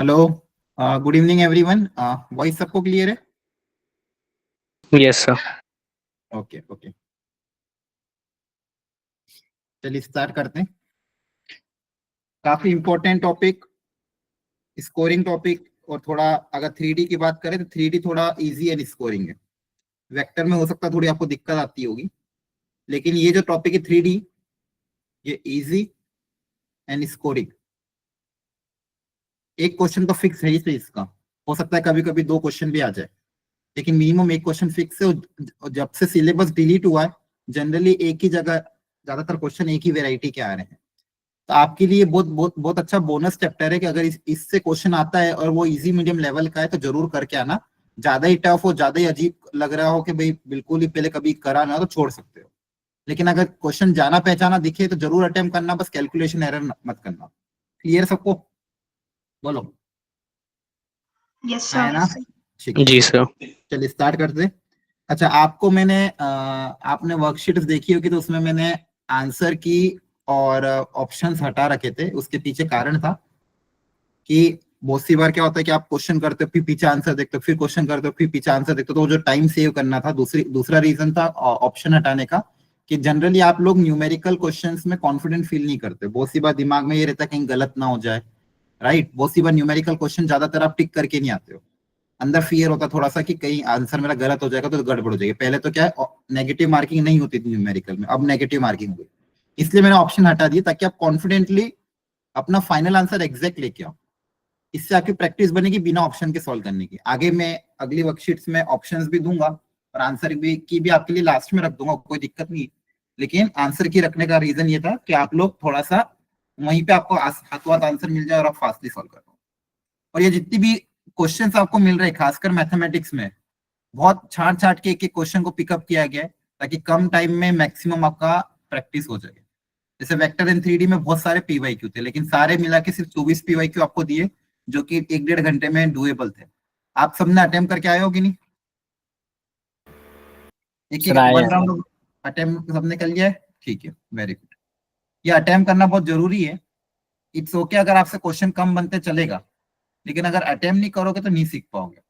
Hello, good evening everyone. Voice सबको clear है? Yes sir. Okay okay, चलिए start करते हैं। काफी इंपॉर्टेंट टॉपिक, स्कोरिंग टॉपिक। और थोड़ा अगर 3D की बात करें तो 3D थोड़ा इजी एंड स्कोरिंग है। वेक्टर में हो सकता है थोड़ी आपको दिक्कत आती होगी, लेकिन ये जो टॉपिक है 3D, ये इजी एंड स्कोरिंग। एक क्वेश्चन तो फिक्स है ही से इसका, हो सकता है कभी कभी 2 क्वेश्चन भी आ जाए, लेकिन मिनिमम एक क्वेश्चन फिक्स है। और जब से सिलेबस डिलीट हुआ है, जनरली एक ही जगह ज्यादातर क्वेश्चन एक ही वेराइटी के आ रहे हैं। तो आपके लिए बहुत बहुत बहुत अच्छा बोनस चैप्टर है कि अगर इससे क्वेश्चन आता है और वो इजी मीडियम लेवल का है तो जरूर करके आना। ज्यादा ही टफ हो, ज्यादा ही अजीब लग रहा हो कि भाई बिल्कुल ही पहले कभी करा ना, तो छोड़ सकते हो। लेकिन अगर क्वेश्चन जाना पहचाना दिखे तो जरूर अटेम्प्ट करना, बस कैलकुलेशन एरर मत करना। क्लियर सबको? बोलो। यस है ना? सर। ठीक है, जी सर। चलिए स्टार्ट करते हैं। अच्छा, आपको मैंने आपने वर्कशीट देखी होगी, तो उसमें मैंने आंसर की और ऑप्शंस हटा रखे थे। उसके पीछे कारण था कि बहुत सी बार क्या होता है कि आप क्वेश्चन करते हो, फिर पीछे आंसर देखते हो, फिर क्वेश्चन करते हो, फिर पीछे आंसर देखते हो, तो वो जो टाइम सेव करना था, दूसरा रीजन था ऑप्शन हटाने का, कि जनरली आप लोग न्यूमेरिकल क्वेश्चंस में कॉन्फिडेंट फील नहीं करते। बहुत सी बार दिमाग में ये रहता है कहीं गलत ना हो जाए, राइट? बहुत सी बार न्यूमेरिकल क्वेश्चन ज्यादातर आप टिक करके नहीं आते हो, अंदर फियर होता थोड़ा सा कि कहीं आंसर मेरा गलत हो जाएगा तो गड़बड़ हो जाएगी। पहले तो क्या है, नेगेटिव मार्किंग नहीं होती थी न्यूमेरिकल में, अब नेगेटिव मार्किंग हुई। इसलिए मैंने ऑप्शन हटा दिए ताकि आप कॉन्फिडेंटली अपना फाइनल आंसर एग्जैक्ट लेके आओ। इससे आपकी प्रैक्टिस बनेगी बिना ऑप्शन के सॉल्व करने की। आगे मैं अगली वर्कशीट्स में ऑप्शंस भी दूंगा और आंसर भी आपके लिए लास्ट में रख दूंगा, कोई दिक्कत नहीं। लेकिन आंसर की रखने का रीजन ये था कि आप लोग थोड़ा सा वहीं पे आपको हाथों हाथ आंसर मिल जाए और आप फास्टली सॉल्व कर पाओ। और ये जितनी भी क्वेश्चंस आपको मिल रहे हैं, खासकर मैथमेटिक्स में, बहुत छांट छांट के एक एक क्वेश्चन को पिकअप किया गया है ताकि कम टाइम में मैक्सिमम आपका प्रैक्टिस हो जाए। जैसे वेक्टर एंड 3D में बहुत सारे पीवाईक्यू थे, लेकिन सारे मिला के सिर्फ 24 पीवाईक्यू आपको दिए, जो कि 1-1.5 घंटे में डुएबल थे। आप सबने अटेम्प्ट करके आए हो कि नहीं? एक एक वन राउंड अटेम्प्ट सबने कर लिया है? ठीक है, वेरी गुड। ये अटेम्प्ट करना बहुत जरूरी है। इट्स ओके अगर आपसे क्वेश्चन कम बनते चलेगा, लेकिन अगर अटेम्प्ट नहीं करोगे तो नहीं सीख पाओगे।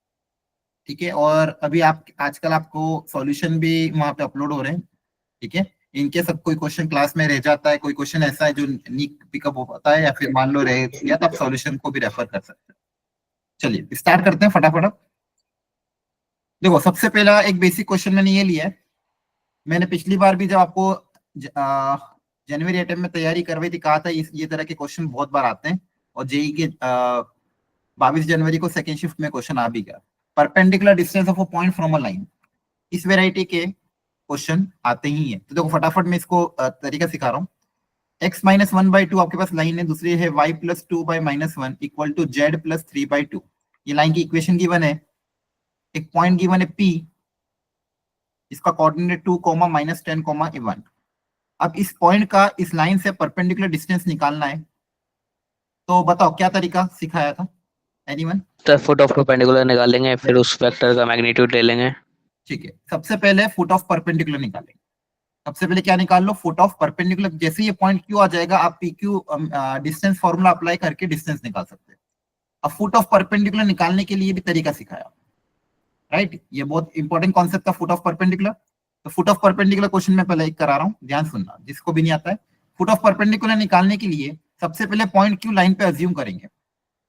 ठीक है, और अभी आप आजकल आपको सॉल्यूशन भी वहां पे अपलोड हो रहे हैं। ठीक है, इनके सब कोई क्वेश्चन क्लास में रह जाता है, कोई क्वेश्चन ऐसा है जो नहीं पिकअप हो पाता है, या फिर मान लो रह गया, तो आप सॉल्यूशन को भी रेफर कर सकते हैं। चलिए स्टार्ट करते हैं फटाफट। देखो, सबसे पहला एक बेसिक क्वेश्चन मैंने ये लिया है। मैंने पिछली बार भी जब आपको जनवरी अटेम्प्ट में तैयारी करवाई थी, कहा था ये तरह के क्वेश्चन बहुत बार आते हैं, और जेई के 22 जनवरी को सेकेंड शिफ्ट में क्वेश्चन आ भी गया। Perpendicular distance of a point from a line, इस वेराइटी के क्वेश्चन आते ही है। तो देखो फटाफट मैं इसको तरीका सिखा रहा हूँ। x-1/2 आपके पास लाइन है, दूसरी है y+2/-1 इक्वल टू z+3/2। ये लाइन की इक्वेशन गिवन है। एक पॉइंट गिवन है P, इसका कोऑर्डिनेट 2, -10, -1। अब इस पॉइंट का इस लाइन से परपेंडिकुलर डिस्टेंस निकालना है। तो बताओ क्या तरीका सिखाया था? एनीवन? तो फुट ऑफ परपेंडिकुलर निकालेंगे, फिर उस वेक्टर का मैग्नीट्यूड ले लेंगे। ठीक है, सबसे पहले फुट ऑफ परपेंडिकुलर निकालेंगे। सबसे पहले क्या निकाल लो? Foot of perpendicular. जैसे ये पॉइंट क्यू आ जाएगा, आप P Q distance formula apply करके डिस्टेंस निकाल सकते हैं। अब फुट ऑफ परपेंडिकुलर निकालने के लिए भी तरीका सिखाया, राइट? ये बहुत इंपॉर्टेंट कॉन्सेप्ट था, फुट ऑफ परपेंडिकुलर। तो फुट ऑफ परपेंडिकुलर क्वेश्चन में पहले एक करा रहा हूँ, ध्यान सुनना जिसको भी नहीं आता है। फुट ऑफ परपेंडिकुलर निकालने के लिए सबसे पहले पॉइंट क्यू लाइन पे अज्यूम करेंगे।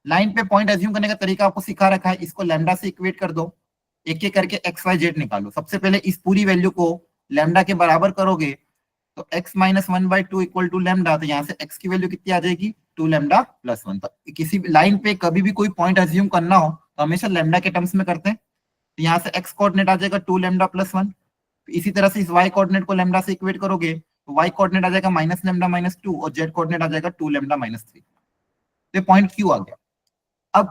लाइन पे पॉइंट अज्यूम करने का तरीका आपको सिखा रखा है, इसको लैम्डा से इक्वेट कर दो, एक एक करके एक्स वाई जेड निकालो। सबसे पहले इस पूरी वैल्यू को लैम्डा के बराबर करोगे तो x-1/2 इक्वल टू लैम्डा, तो यहाँ से x की वैल्यू कितनी आ जाएगी? 2 लैम्डा प्लस 1। तो किसी भी लाइन पे कभी भी कोई पॉइंट अज्यूम करना हो तो हमेशा लैम्डा के टर्म्स में करते हैं। तो यहाँ से x कोऑर्डिनेट आ जाएगा 2 लैम्डा प्लस 1। इसी तरह से इस y कोऑर्डिनेट को लैम्डा से इक्वेट करोगे तो y कोऑर्डिनेट आ जाएगा -λ -2 और z कोऑर्डिनेट आ जाएगा 2 लैम्डा -3। तो पॉइंट क्यू आ गया। अब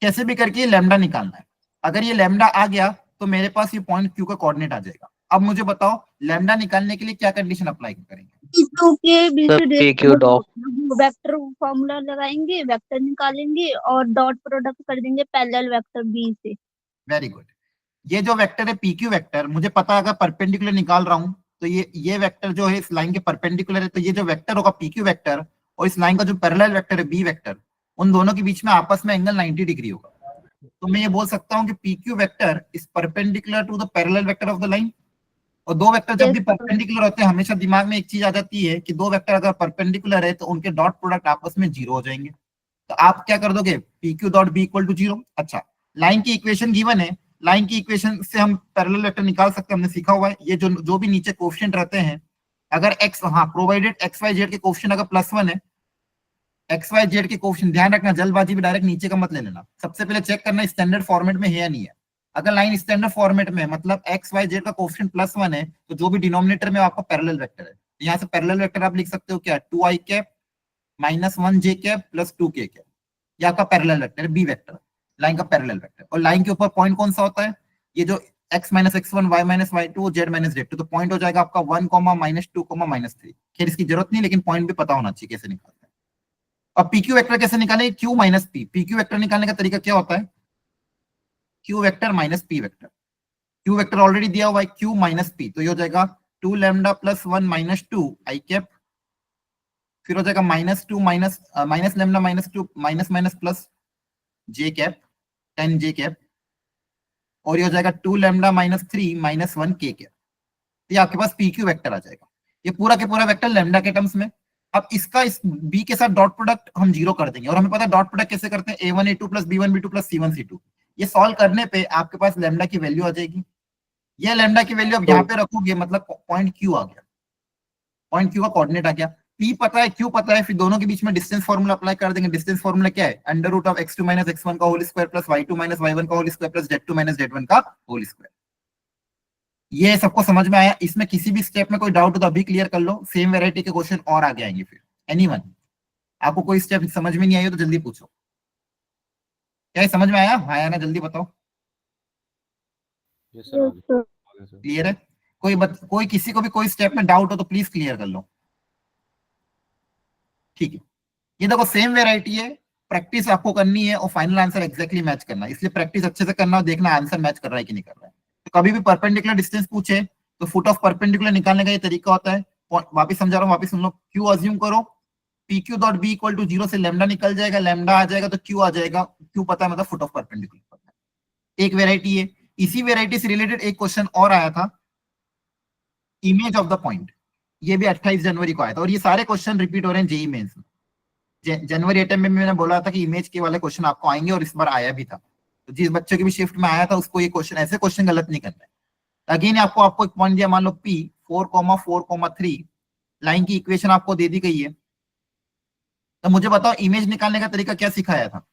कैसे भी करके ये लैम्डा निकालना है। अगर ये लैम्डा आ गया तो मेरे पास ये पॉइंट क्यू का कोऑर्डिनेट आ जाएगा। अब मुझे बताओ लैम्डा निकालने के लिए क्या कंडीशन अप्लाई करेंगे? वेक्टर फॉर्मूला लगाएंगे, वेक्टर निकालेंगे और डॉट प्रोडक्ट कर देंगे पैरेलल वेक्टर बी से। Very good. ये जो वेक्टर है पीक्यू वेक्टर, मुझे पता है अगर परपेंडिकुलर निकाल रहा हूं तो ये वेक्टर जो है इस लाइन के परपेंडिकुलर है, तो ये जो वेक्टर होगा पीक्यू वेक्टर, और इस लाइन का जो पैरेलल वेक्टर है बी वेक्टर, उन दोनों के बीच में आपस में एंगल 90 डिग्री होगा। तो मैं ये बोल सकता हूँ कि PQ vector is perpendicular to the parallel vector of the line. और दो वेक्टर जब भी Yes, sir. परपेंडिकुलर होते हैं हमेशा दिमाग में एक चीज आ जाती है कि दो वेक्टर अगर परपेंडिकुलर है तो उनके डॉट प्रोडक्ट आपस में 0 हो जाएंगे। तो आप क्या कर दोगे, PQ dot b equal to 0। अच्छा, लाइन की इक्वेशन गिवन है, लाइन की इक्वेशन से हम पैरेलल वेक्टर निकाल सकते हैं, हमने सीखा हुआ है। ये जो भी नीचे कोएफिशिएंट रहते हैं, अगर x, हाँ, प्रोवाइडेड XYZ के कोएफिशिएंट अगर +1 है, XYZ के कोएफिशिएंट, ध्यान रखना जल्दबाजी में डायरेक्ट नीचे का मत ले लेना, सबसे पहले चेक करना स्टैंडर्ड फॉर्मेट में है या नहीं है। अगर लाइन स्टैंडर्ड फॉर्मेट में है मतलब XYZ का कोएफिशिएंट +1 है, तो जो भी डिनोमिनेटर में आपका पैरेलल वेक्टर है, यहाँ से पैरेलल वेक्टर आप लिख सकते हो क्या, 2i cap minus 1j cap plus 2k cap, या आपका parallel vector B vector, line का पैरेलल वेक्टर। और लाइन के ऊपर पॉइंट कौन सा होता है, ये जो x minus x1 y minus y2 z minus z2, तो पॉइंट हो जाएगा आपका 1, -2, -3। खैर इसकी जरूरत नहीं, लेकिन पॉइंट भी पता होना चाहिए कैसे निकालते हैं। अब PQ वेक्टर कैसे निकालें, Q minus P। PQ vector निकालने का तरीका क्या होता है, Q vector minus P vector. Q vector already दिया हुआ है, Q माइनस P, तो ये हो जाएगा 2 लैम्डा प्लस 1 -2 i कैप, फिर हो जाएगा -2 minus lambda -2 minus plus j cap 10 j cap, और ये हो जाएगा 2 लैम्डा -3 -1 k कैप। ये आपके पास PQ वेक्टर आ जाएगा, ये पूरा के पूरा वेक्टर लैम्डा के टर्म्स में। अब इसका इस B के साथ डॉट प्रोडक्ट हम 0 कर देंगे, और हमें पता है डॉट प्रोडक्ट कैसे करते हैं, A1 A2 plus B1 B2 plus C1 C2। ये सॉल्व करने पे आपके पास लैम्डा की वैल्यू आ जाएगी। ये लैम्डा की वैल्यू अब यहाँ पे रखोगे मतलब पॉइंट Q आ गया, पॉइंट Q का कोऑर्डिनेट आ गया। P पता है, Q पता है, फिर दोनों के बीच में डिस्टेंस फार्मूला अप्लाई कर देंगे। डिस्टेंस फार्मूला क्या है, under root of x2 minus x1 का whole square plus y2 minus y1 का whole square plus z2 minus z1 का होल स्क्वायर। ये सबको समझ में आया? इसमें किसी भी स्टेप में कोई डाउट हो तो अभी क्लियर कर लो, सेम वैरायटी के क्वेश्चन और आगे आएंगे। फिर एनीवन, आपको कोई स्टेप समझ में नहीं आई हो तो जल्दी पूछो। क्या ये समझ में आया? हाँ या ना, जल्दी बताओ। Yes, sir. क्लियर है? कोई किसी को भी कोई स्टेप में डाउट हो तो प्लीज क्लियर कर लो। ठीक है, ये देखो सेम वैरायटी है, प्रैक्टिस आपको करनी है और फाइनल आंसर एग्जैक्टली मैच करना है। इसलिए प्रैक्टिस अच्छे से करना और देखना आंसर मैच कर रहा है कि नहीं कर रहा है। तो कभी भी परपेंडिकुलर डिस्टेंस पूछे तो फुट ऑफ परपेंडिकुलर निकालने का ये तरीका होता है। वापिस समझा रहा हूँ, वापिस सुन लो। Q अज्यूम करो, PQ dot b equal to 0 से लैम्डा निकल जाएगा, लैम्डा आ जाएगा तो Q आ जाएगा। Q पता है मतलब फुट ऑफ परपेंडिकुलर पता है। एक वेरायटी है। इसी वेरायटी से रिलेटेड एक क्वेश्चन और आया था, इमेज ऑफ द पॉइंट। ये भी 28 जनवरी को आया था, और ये सारे क्वेश्चन रिपीट हो रहे हैं जेईई मेंस में। जनवरी अटेम्प्ट में मैंने बोला था कि इमेज के वाले क्वेश्चन आपको आएंगे, और इस बार आया भी था। तो जिस बच्चे की भी शिफ्ट में आया था उसको ये क्वेश्चन, ऐसे क्वेश्चन गलत नहीं करना है। अगेन आपको एक पॉइंट दिया, मान लो P 4,4,3, लाइन की इक्वेशन आपको दे दी गई है, तो मुझे बताओ इमेज निकालने का तरीका क्या सिखाया था?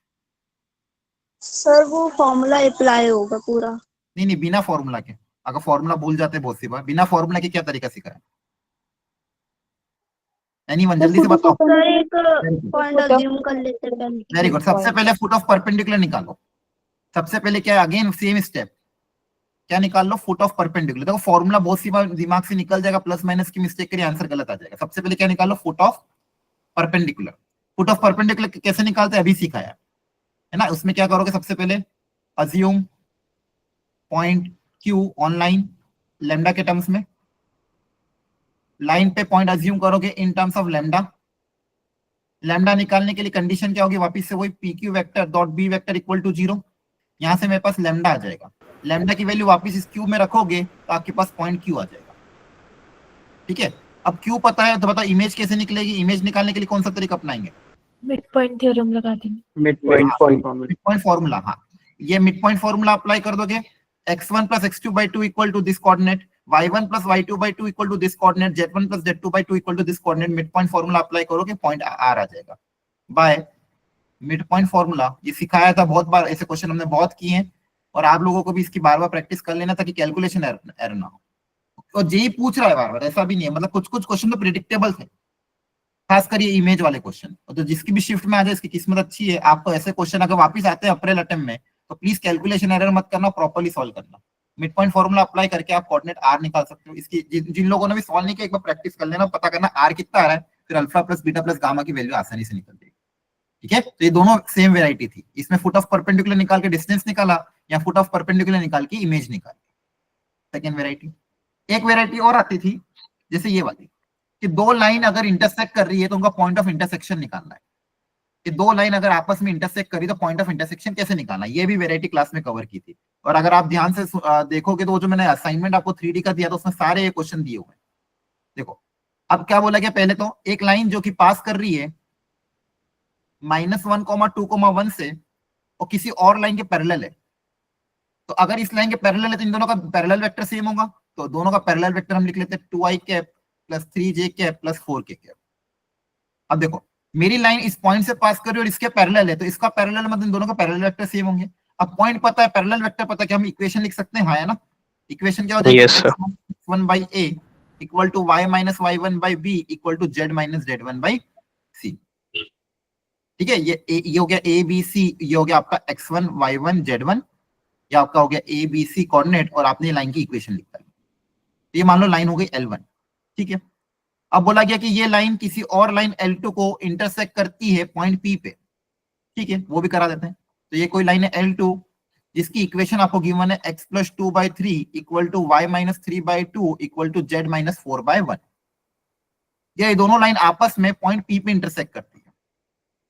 सर वो फॉर्मूला अप्लाई होगा पूरा। नहीं, बिना फॉर्मूला के। अगर फॉर्मूला भूल जाते बहुत सी बार, बिना फॉर्मूला के क्या तरीका सिखाया? एनीवन जल्दी से बताओ। सर एक पॉइंट अज्यूम कर लेते हैं पहले। Very good. सबसे पहले फुट ऑफ परपेंडिकुलर निकालो। सबसे पहले क्या है, अगेन सेम स्टेप, क्या निकाल लो, फुट ऑफ परपेंडिकुलर। देखो फॉर्मूला बहुत सी बार दिमाग से निकल जाएगा, प्लस माइनस की मिस्टेक करिए आंसर गलत आ जाएगा। सबसे पहले क्या निकालो, foot of perpendicular. Foot of perpendicular कैसे निकालते हैं अभी सिखाया है ना। उसमें क्या करोगे, सबसे पहले assume point Q on line lambda के टर्म्स में। लाइन पे पॉइंट अज्यूम करोगे in terms of lambda. Lambda निकालने के लिए कंडीशन क्या होगी, वापस से वही PQ vector dot B vector equal to 0। यहां से मेरे पास लैम्डा आ जाएगा, लैम्डा की वैल्यू वापस इस Q में रखोगे तो आपके पास पॉइंट Q आ जाएगा। ठीक है, अब Q पता है तो बताओ इमेज कैसे निकलेगी। इमेज निकालने के लिए कौन सा तरीका अपनाएंगे? मिड पॉइंट थ्योरम लगा देंगे। Mid point formula. हाँ, ये मिड पॉइंट फॉर्मूला अप्लाई कर दोगे, x1 plus x2 by 2 equal to this coordinate, y1 plus y2 by 2 equal to this coordinate, z1 plus z2 by 2 equal to this coordinate. Mid point formula apply करोगे, point R आ जाएगा by mid point formula. ये सिखाया था बहुत बार, ऐसे question हमने बहुत किए हैं, और आप लोगों को भी इसकी बार बार प्रैक्टिस कर लेना ताकि कैलकुलेशन एरर ना हो। और जेई पूछ रहा है बार बार, ऐसा भी नहीं है, मतलब कुछ कुछ क्वेश्चन तो प्रिडिक्टेबल थे, खासकर ये इमेज वाले क्वेश्चन। तो जिसकी भी शिफ्ट में आ जाए इसकी किस्मत अच्छी है। आपको ऐसे क्वेश्चन अगर वापस आते हैं अप्रैल अटेम्प्ट में तो प्लीज कैलकुलेशन एरर मत करना, प्रॉपर्ली सॉल्व करना। मिड पॉइंट फॉर्मूला अप्लाई करके आप कोऑर्डिनेट R निकाल सकते हो। इसकी जिन लोगों ने भी सॉल्व नहीं किया एक बार प्रैक्टिस कर लेना, पता करना R कितना आ रहा है, फिर alpha plus beta plus gamma की वैल्यू आसानी से निकल जाएगी। ठीक है, तो ये दोनों सेम वेरायटी थी। इसमें फुट ऑफ परपेंडिकुलर निकाल के डिस्टेंस निकाला, या फुट ऑफ परपेंडिकुलर निकाल के इमेज निकाली। Second variety. एक वेरायटी और आती थी जैसे ये वाली, कि दो लाइन अगर इंटरसेक्ट कर रही है तो उनका पॉइंट ऑफ इंटरसेक्शन निकालना है। कि दो लाइन अगर आपस में इंटरसेक्ट करी तो पॉइंट ऑफ इंटरसेक्शन कैसे निकालना, ये भी वैरायटी क्लास में कवर की थी। और अगर आप ध्यान से देखोगे तो वो जो मैंने असाइनमेंट आपको 3D का दिया था उसमें सारे क्वेश्चन दिए हुए हैं। देखो अब क्या बोला गया, पहले तो एक लाइन जो कि पास कर रही है -1, 2, 1 से और किसी और लाइन के पैरेलल है, तो अगर इस लाइन के पैरेलल है तो इन दोनों का पैरेलल वेक्टर सेम होगा, तो दोनों का पैरेलल वेक्टर हम लिख लेते हैं 2i cap plus 3j cap plus 4k cap. अब देखो मेरी लाइन इस पॉइंट से पास कर रही है और इसके पैरेलल है, तो इसका पैरेलल मतलब इन दोनों का पैरेलल वेक्टर सेम होंगे। अब पॉइंट पता है, पैरेलल वेक्टर पता है, कि हम इक्वेशन लिख सकते हैं, हाँ है ना। इक्वेशन क्या हो जाएगी, Yes, sir. x1 by a equal to y minus y1 by b equal to z minus z1 by c। ठीक है, ये हो गया a b c, ये हो गया आपका x1 y1 z1, ये आपका हो गया a b c कोऑर्डिनेट, और आपने लाइन की इक्वेशन लिखा है। ये मान लो लाइन हो गई L1, ठीक है। अब बोला गया कि ये लाइन किसी और लाइन L2 को इंटरसेक्ट करती है पॉइंट P पे, ठीक है, वो भी करा देते हैं। तो ये कोई लाइन है L2 जिसकी इक्वेशन आपको गिवन है x plus 2/3 equal to y minus 3/2 equal to z minus 4/1। ये दोनों लाइन आपस में पॉइंट P पे इंटरसेक्ट करती है,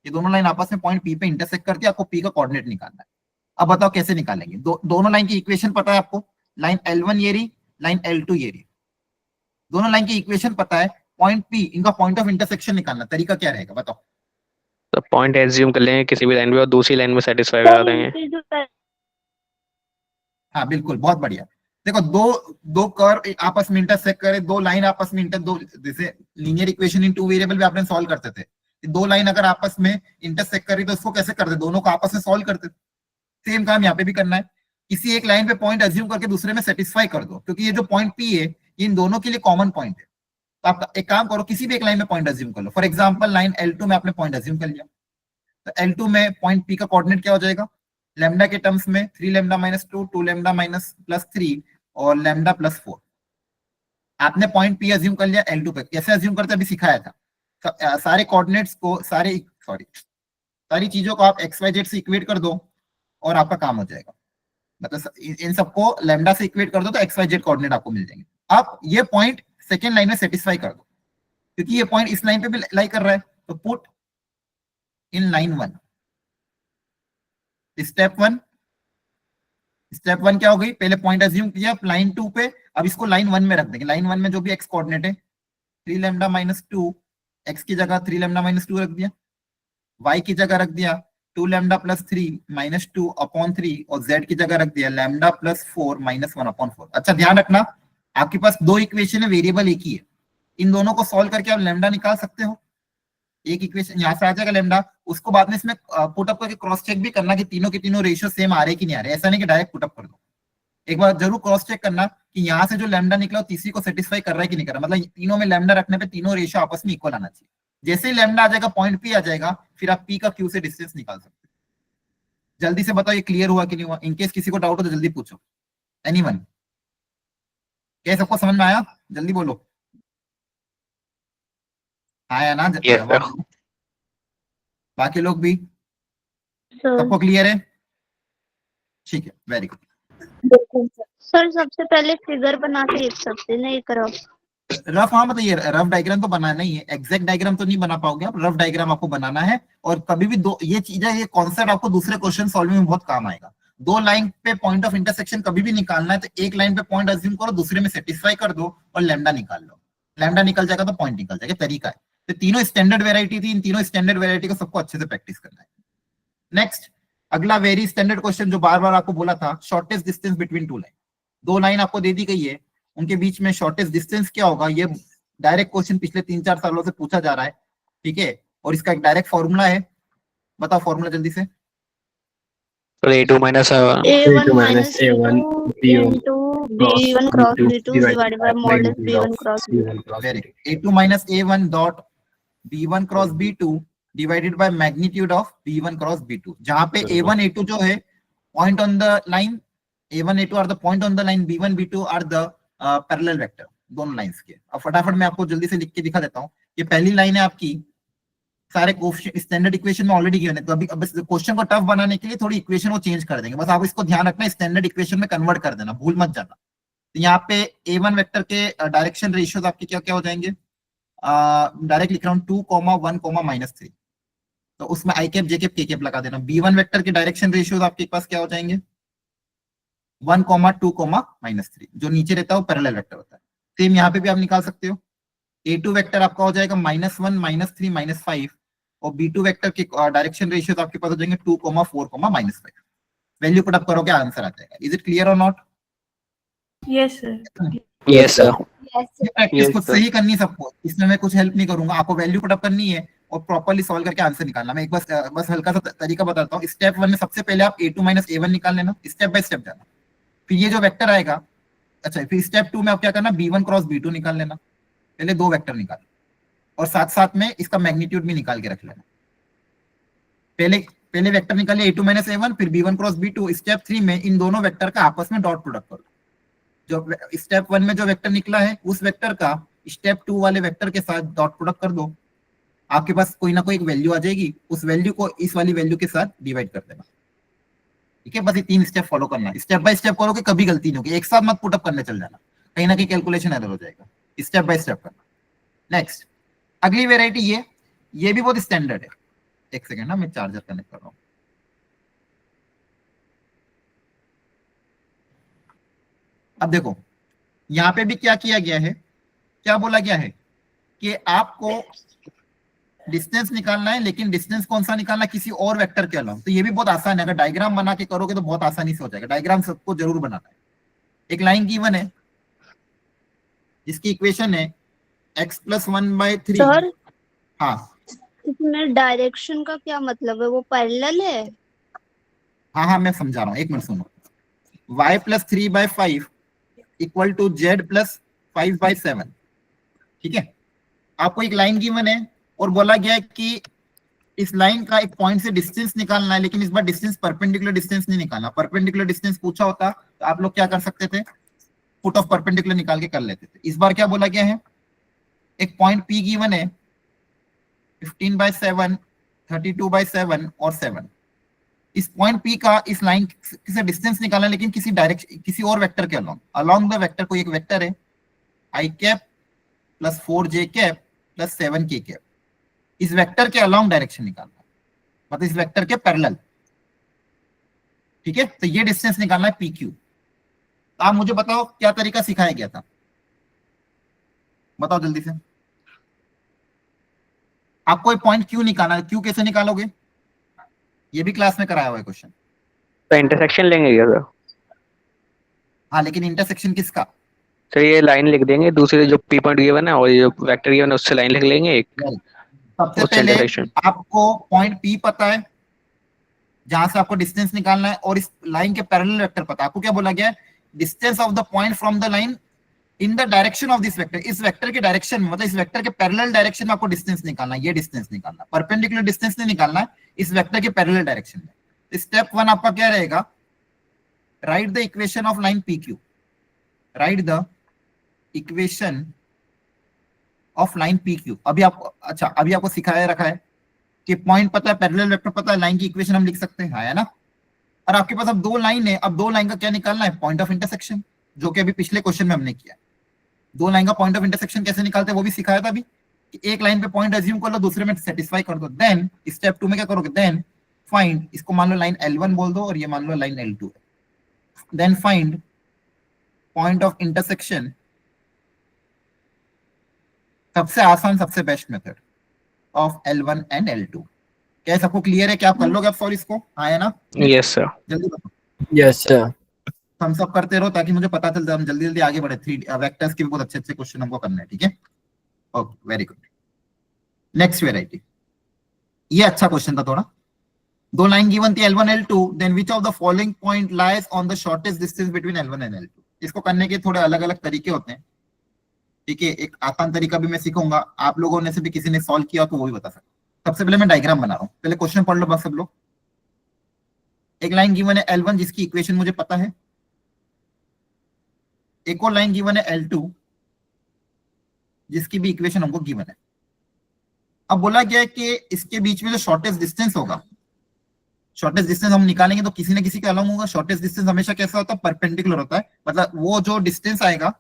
ये दोनों लाइन आपस में पॉइंट P पे इंटरसेक्ट करती है, आपको P का कोऑर्डिनेट निकालना है। अब बताओ कैसे निकालेंगे, दोनों लाइन की इक्वेशन पता है आपको, लाइन L1 ये रही, लाइन L2 ये रही, दोनों लाइन की इक्वेशन पता है, पॉइंट P, इनका पॉइंट ऑफ इंटरसेक्शन निकालना, तरीका क्या रहेगा बताओ। तो पॉइंट एज्यूम कर लेंगे किसी भी लाइन पे और दूसरी लाइन में सेटिस्फाई करा देंगे। इनके जो हाँ बिल्कुल, बहुत बढ़िया। देखो दो कर्व आपस में इंटरसेक्ट करे, दो लाइन आपस में दो, जैसे लीनियर इक्वेशन इन 2 वेरिएबल भी आपने सॉल्व करते थे, दो लाइन अगर आपस में इंटरसेक्ट करी तो उसको कैसे करते, दोनों को आपस में सॉल्व करते। सेम काम यहाँ पे भी करना है, किसी एक लाइन पे पॉइंट अज्यूम करके दूसरे में सेटिस्फाई कर दो, क्योंकि ये जो पॉइंट P है ये इन दोनों के लिए कॉमन पॉइंट है। तो आप एक काम करो, किसी भी एक लाइन में पॉइंट अज्यूम कर लो। फॉर एग्जांपल लाइन L2 में आपने पॉइंट अज्यूम कर लिया, तो L2 में पॉइंट P का कोऑर्डिनेट क्या हो जाएगा, लैम्डा के टर्म्स में 3 lambda minus 2, 2 lambda minus plus 3 और लैम्डा प्लस 4। आपने पॉइंट P अज्यूम कर लिया L2 पे, कैसे अज्यूम करते अभी सिखाया था। सारे कोऑर्डिनेट्स को सारी चीजों को आप XYZ से इक्वेट कर दो और आपका काम हो जाएगा। मतलब इन सबको लैम्डा से इक्वेट कर दो तो XYZ कोऑर्डिनेट आपको मिल जाएंगे। अब ये पॉइंट सेकेंड लाइन में सेटिस्फाई कर दो, क्योंकि ये पॉइंट इस लाइन पे भी लाई कर रहा है, तो put in line 1। Step one क्या हो गई, पहले पॉइंट अज्यूम किया लाइन 2 पे, अब इसको लाइन 1 में रख देंगे। लाइन 1 में जो भी x कोऑर्डिनेट है 3 लैम्डा माइनस 2, x की जगह 3 लैम्डा माइनस 2 रख दिया, y की जगह रख दिया 2 लैम्डा प्लस 3 माइनस 2 अपॉन 3 और z की जगह रख दिया लैम्डा प्लस 4 माइनस 1 अपॉन 4। अच्छा ध्यान रखना, आपके पास दो इक्वेशन है, वेरिएबल एक ही है, इन दोनों को सॉल्व करके आप लैम्डा निकाल सकते हो। एक इक्वेशन यहाँ से आ जाएगा लैम्डा, उसको बाद में इसमें पुटअप करके क्रॉस चेक भी करना कि तीनों के तीनों रेशियो सेम आ रहे कि नहीं आ रहे। ऐसा नहीं कि डायरेक्ट पुटअप कर दो, एक बार जरूर क्रॉस चेक करना कि यहाँ से जो लैम्डा निकला तीसरी को सेटिस्फाई कर रहा है कि नहीं कर रहा। मतलब तीनों में लैम्डा रखने पे तीनों रेशियो आपस में इक्वल आना चाहिए। जैसे ही लैम्डा आ जाएगा पॉइंट P आ जाएगा, फिर आप P का Q से डिस्टेंस निकाल सकते हो। जल्दी से बताओ ये क्लियर हुआ कि नहीं हुआ, इनकेस किसी को डाउट हो तो जल्दी पूछो। एनीवन, क्या सबको समझ में आया, जल्दी बोलो आया ना। Yes, sir. बाकी लोग भी सर सबको क्लियर है, ठीक है, वेरी गुड। सर सबसे पहले फिगर बना के लिख सकते हैं, नहीं करो रफ, हाँ मतलब ये रफ डायग्राम तो बनाना ही है, एग्जैक्ट डायग्राम तो नहीं बना पाओगे आप, रफ डायग्राम आपको बनाना है। और कभी भी दो ये चीजें, ये कॉन्सेप्ट आपको दूसरे क्वेश्चन सॉल्विंग में बहुत काम आएगा। दो लाइन पे पॉइंट ऑफ इंटरसेक्शन कभी भी निकालना है तो एक लाइन पे पॉइंट अज्यूम करो, दूसरे में सेटिस्फाई कर दो और लैम्डा निकाल लो। लैम्डा निकल जाएगा तो पॉइंट निकल जाएगा, तरीका है। तो तीनों स्टैंडर्ड वेरायटी थी, इन तीनों स्टैंडर्ड वेरायटी को सबको अच्छे से प्रैक्टिस करना है। नेक्स्ट अगला वेरी स्टैंडर्ड क्वेश्चन जो बार बार आपको बोला था, shortest distance between two line. दो लाइन आपको दे दी गई है, उनके बीच में शॉर्टेस्ट डिस्टेंस क्या होगा, ये डायरेक्ट क्वेश्चन पिछले 3-4 सालों से पूछा जा रहा है, ठीक है। और इसका एक डायरेक्ट फॉर्मूला है, बताओ फॉर्मूला जल्दी से। A2 minus A1 minus A1 into B1 cross B2 divided by modulus B1 cross B2. Very A2 minus A1 dot B1 cross B2 divided by magnitude of B1 cross B2, जहां पे A1 A2 जो है point on the line, A1 A2 are the point on the line, B1 B2 are the parallel vector, दोनों lines के। अब फटाफट मैं आपको जल्दी से लिख के दिखा देता हूँ। ये पहली लाइन है आपकी, सारे स्टैंडर्ड इक्वेशन में ऑलरेडी गिवन है, तो अभी क्वेश्चन को टफ बनाने के लिए थोड़ी इक्वेशन को चेंज कर देंगे, बस आप इसको ध्यान रखना, स्टैंडर्ड इक्वेशन में कन्वर्ट कर देना, भूल मत जाना। तो यहाँ पे A1 वेक्टर के डायरेक्शन रेशियोज आपके क्या क्या हो जाएंगे, डायरेक्ट लिख रहा हूँ 2, 1, -3। तो उसमें आई कैप जे कैप के कैप लगा देना। B1 वेक्टर के डायरेक्शन रेशियोज आपके पास क्या हो जाएंगे, 1, 2, -3। जो नीचे रहता है वो पैरेलल वेक्टर होता है। सेम यहाँ पे भी आप निकाल सकते हो। A2 वेक्टर आपका हो जाएगा -1, -3, -5 और B2 वेक्टर के डायरेक्शन रेशियोज आपके पास हो जाएंगे 2, 4, -5। वैल्यू पुट अप करोगे आंसर आ जाएगा। इज इट क्लियर और not? Yes, sir. Yes sir. ये प्रैक्टिस खुद से ही करनी सबको, इसमें मैं कुछ हेल्प नहीं करूंगा। आपको वैल्यू पुट अप करनी है और प्रॉपर्ली सॉल्व करके आंसर निकालना। मैं एक बस हल्का सा तरीका बताता हूँ। स्टेप 1 में सबसे पहले आप A2 - A1 निकाल लेना, स्टेप बाय स्टेप जाना। फिर ये जो वेक्टर आएगा, अच्छा फिर स्टेप 2 में आप क्या करना, B1 क्रॉस B2 निकाल लेना। पहले 2 वेक्टर निकाल और साथ साथ में इसका मैग्नीट्यूड भी निकाल के रख लेना। पहले वेक्टर निकालिए A2 - A1, फिर B1 क्रॉस B2। स्टेप 3 में इन दोनों वेक्टर का आपस में डॉट प्रोडक्ट करो। जो स्टेप 1 में जो वेक्टर निकला है उस वेक्टर का स्टेप 2 वाले वेक्टर के साथ डॉट प्रोडक्ट कर दो। आपके पास कोई ना कोई एक वैल्यू आ जाएगी, उस वैल्यू को इस वाली वैल्यू के साथ डिवाइड कर देना। ठीक है, बस ये 3 स्टेप फॉलो करना है। स्टेप बाय स्टेप करोगे कभी गलती नहीं होगी, एक साथ मत पुट अप करने चल जाना, कहीं ना कहीं कैलकुलेशन एरर हो जाएगा। स्टेप बाय स्टेप करना। नेक्स्ट अगली वेराइटी ये भी बहुत स्टैंडर्ड है। एक सेकेंड ना, मैं चार्जर कनेक्ट कर रहा हूँ। अब देखो यहाँ पे भी क्या किया गया है, क्या बोला गया है कि आपको डिस्टेंस निकालना है, लेकिन डिस्टेंस कौन सा निकालना है, किसी और वेक्टर के अलावा। तो ये भी बहुत आसान है, अगर डायग्राम बना के करोगे तो बहुत आसानी से हो जाएगा। डायग्राम सबको जरूर बनाना है। एक लाइन गिवन है जिसकी इक्वेशन है x + 1/3। सर हाँ इसमें डायरेक्शन का क्या मतलब है, वो पैरेलल है? हाँ मैं समझा रहा हूँ, एक मिनट सुनो। y + 3/5 = z + 5/7। ठीक है, आपको एक लाइन गिवन है और बोला गया है कि इस लाइन का एक पॉइंट से डिस्टेंस निकालना है, लेकिन इस बार डिस्टेंस परपेंडिकुलर डिस्टेंस नहीं निकालना। परपेंडिकुलर डिस्टेंस पूछा होता तो आप लोग क्या कर सकते थे, फुट ऑफ परपेंडिकुलर निकाल के कर लेते थे। इस बार क्या बोला गया है, एक पॉइंट P गिवन है 15/7, 32/7 और 7। इस पॉइंट P का इस लाइन से डिस्टेंस निकालना है, लेकिन किसी और वेक्टर के अलोंग द वेक्टर। कोई एक वेक्टर है i cap + 4j cap + 7k cap. इस वेक्टर के अलोंग डायरेक्शन निकालना है, मतलब इस वेक्टर के पैरेलल। ठीक है, तो ये डिस्टेंस निकालना है PQ। तो आप मुझे बताओ क्या तरीका सिखाया गया था, बताओ जल्दी से। आपको एक पॉइंट Q निकालना है, Q कैसे निकालोगे, ये भी क्लास में कराया हुआ है क्वेश्चन। तो इंटरसेक्शन लेंगे क्या सर? हाँ, लेकिन इंटरसेक्शन किसका? सर ये लाइन लिख देंगे, दूसरे जो P पॉइंट गिवन है और ये जो वेक्टर गिवन है उससे लाइन लिख लेंगे एक, सबसे उससे पहले इंटरसेक्शन। आपको पॉइंट P पता है जहां से आपको डिस्टेंस निकालना है, और इस लाइन के पैरेलल वेक्टर पता है। आपको क्या बोला गया है, distance of the point from the line in the direction of this vector. इस वेक्टर के डायरेक्शन में, मतलब इस वेक्टर के पैरेलल डायरेक्शन में आपको डिस्टेंस निकालना है। ये डिस्टेंस निकालना, परपेंडिकुलर डिस्टेंस नहीं निकालना है, इस वेक्टर के पैरेलल डायरेक्शन में। स्टेप 1 आपका क्या रहेगा, right the equation of line PQ। Right the equation of line PQ। अभी आपको सिखाया रखा है कि पॉइंट पता है, पैरेलल वेक्टर पता है, लाइन की इक्वेशन हम लिख सकते हैं, है ना। और आपके पास अब 2 लाइन है, अब 2 लाइन का क्या निकालना है, पॉइंट ऑफ इंटरसेक्शन, जो कि अभी पिछले क्वेश्चन में हमने किया। 2 लाइन का पॉइंट ऑफ इंटरसेक्शन कैसे निकालते हैं वो भी सिखाया था अभी, कि एक लाइन पे पॉइंट अज्यूम कर लो, दूसरे में सेटिस्फाई कर दो। देन स्टेप 2 में क्या करोगे, देन फाइंड, इसको मान लो लाइन L1 बोल दो और ये मान लो लाइन L2 है। Then find point of intersection, सबसे आसान सबसे best method of L1 and L2। क्या सबको क्लियर है, क्या आप कर लोगे अब सॉल्व इसको, हाँ है ना? Yes sir. जल्दी बताओ। Yes sir. हम सब करते रहो ताकि मुझे पता चल जाए, हम जल्दी जल्दी आगे बढ़े। 3 वेक्टर्स के भी बहुत अच्छे अच्छे क्वेश्चन हमको करने हैं। ठीक है, okay, very good. Next variety, ये अच्छा क्वेश्चन था थोड़ा। 2 लाइन गिवन थी L1 L2, then which of the following point lies on the shortest distance between L1 and L2। इसको करने के थोड़े अलग अलग तरीके होते हैं। ठीक है, एक आसान तरीका भी मैं सीखूंगा, आप लोगों ने से भी किसी ने सॉल्व किया तो वो भी बता सकते। सबसे पहले मैं डायग्राम बना रहा हूँ, पहले क्वेश्चन पढ़ लो बस सब लोग। एक लाइन गिवन है L1 जिसकी इक्वेशन मुझे पता है, एक और लाइन गिवन है L2 जिसकी भी इक्वेशन हमको गिवन है। अब बोला गया है कि इसके बीच में जो शॉर्टेस्ट डिस्टेंस होगा, शॉर्टेस्ट डिस्टेंस हम निकालेंगे तो किसी न किसी के अलोंग होगा। शॉर्टेस्ट डिस्टेंस हमेशा कैसा होता है, परपेंडिकुलर होता है, मतलब वो जो डिस्टेंस आएगा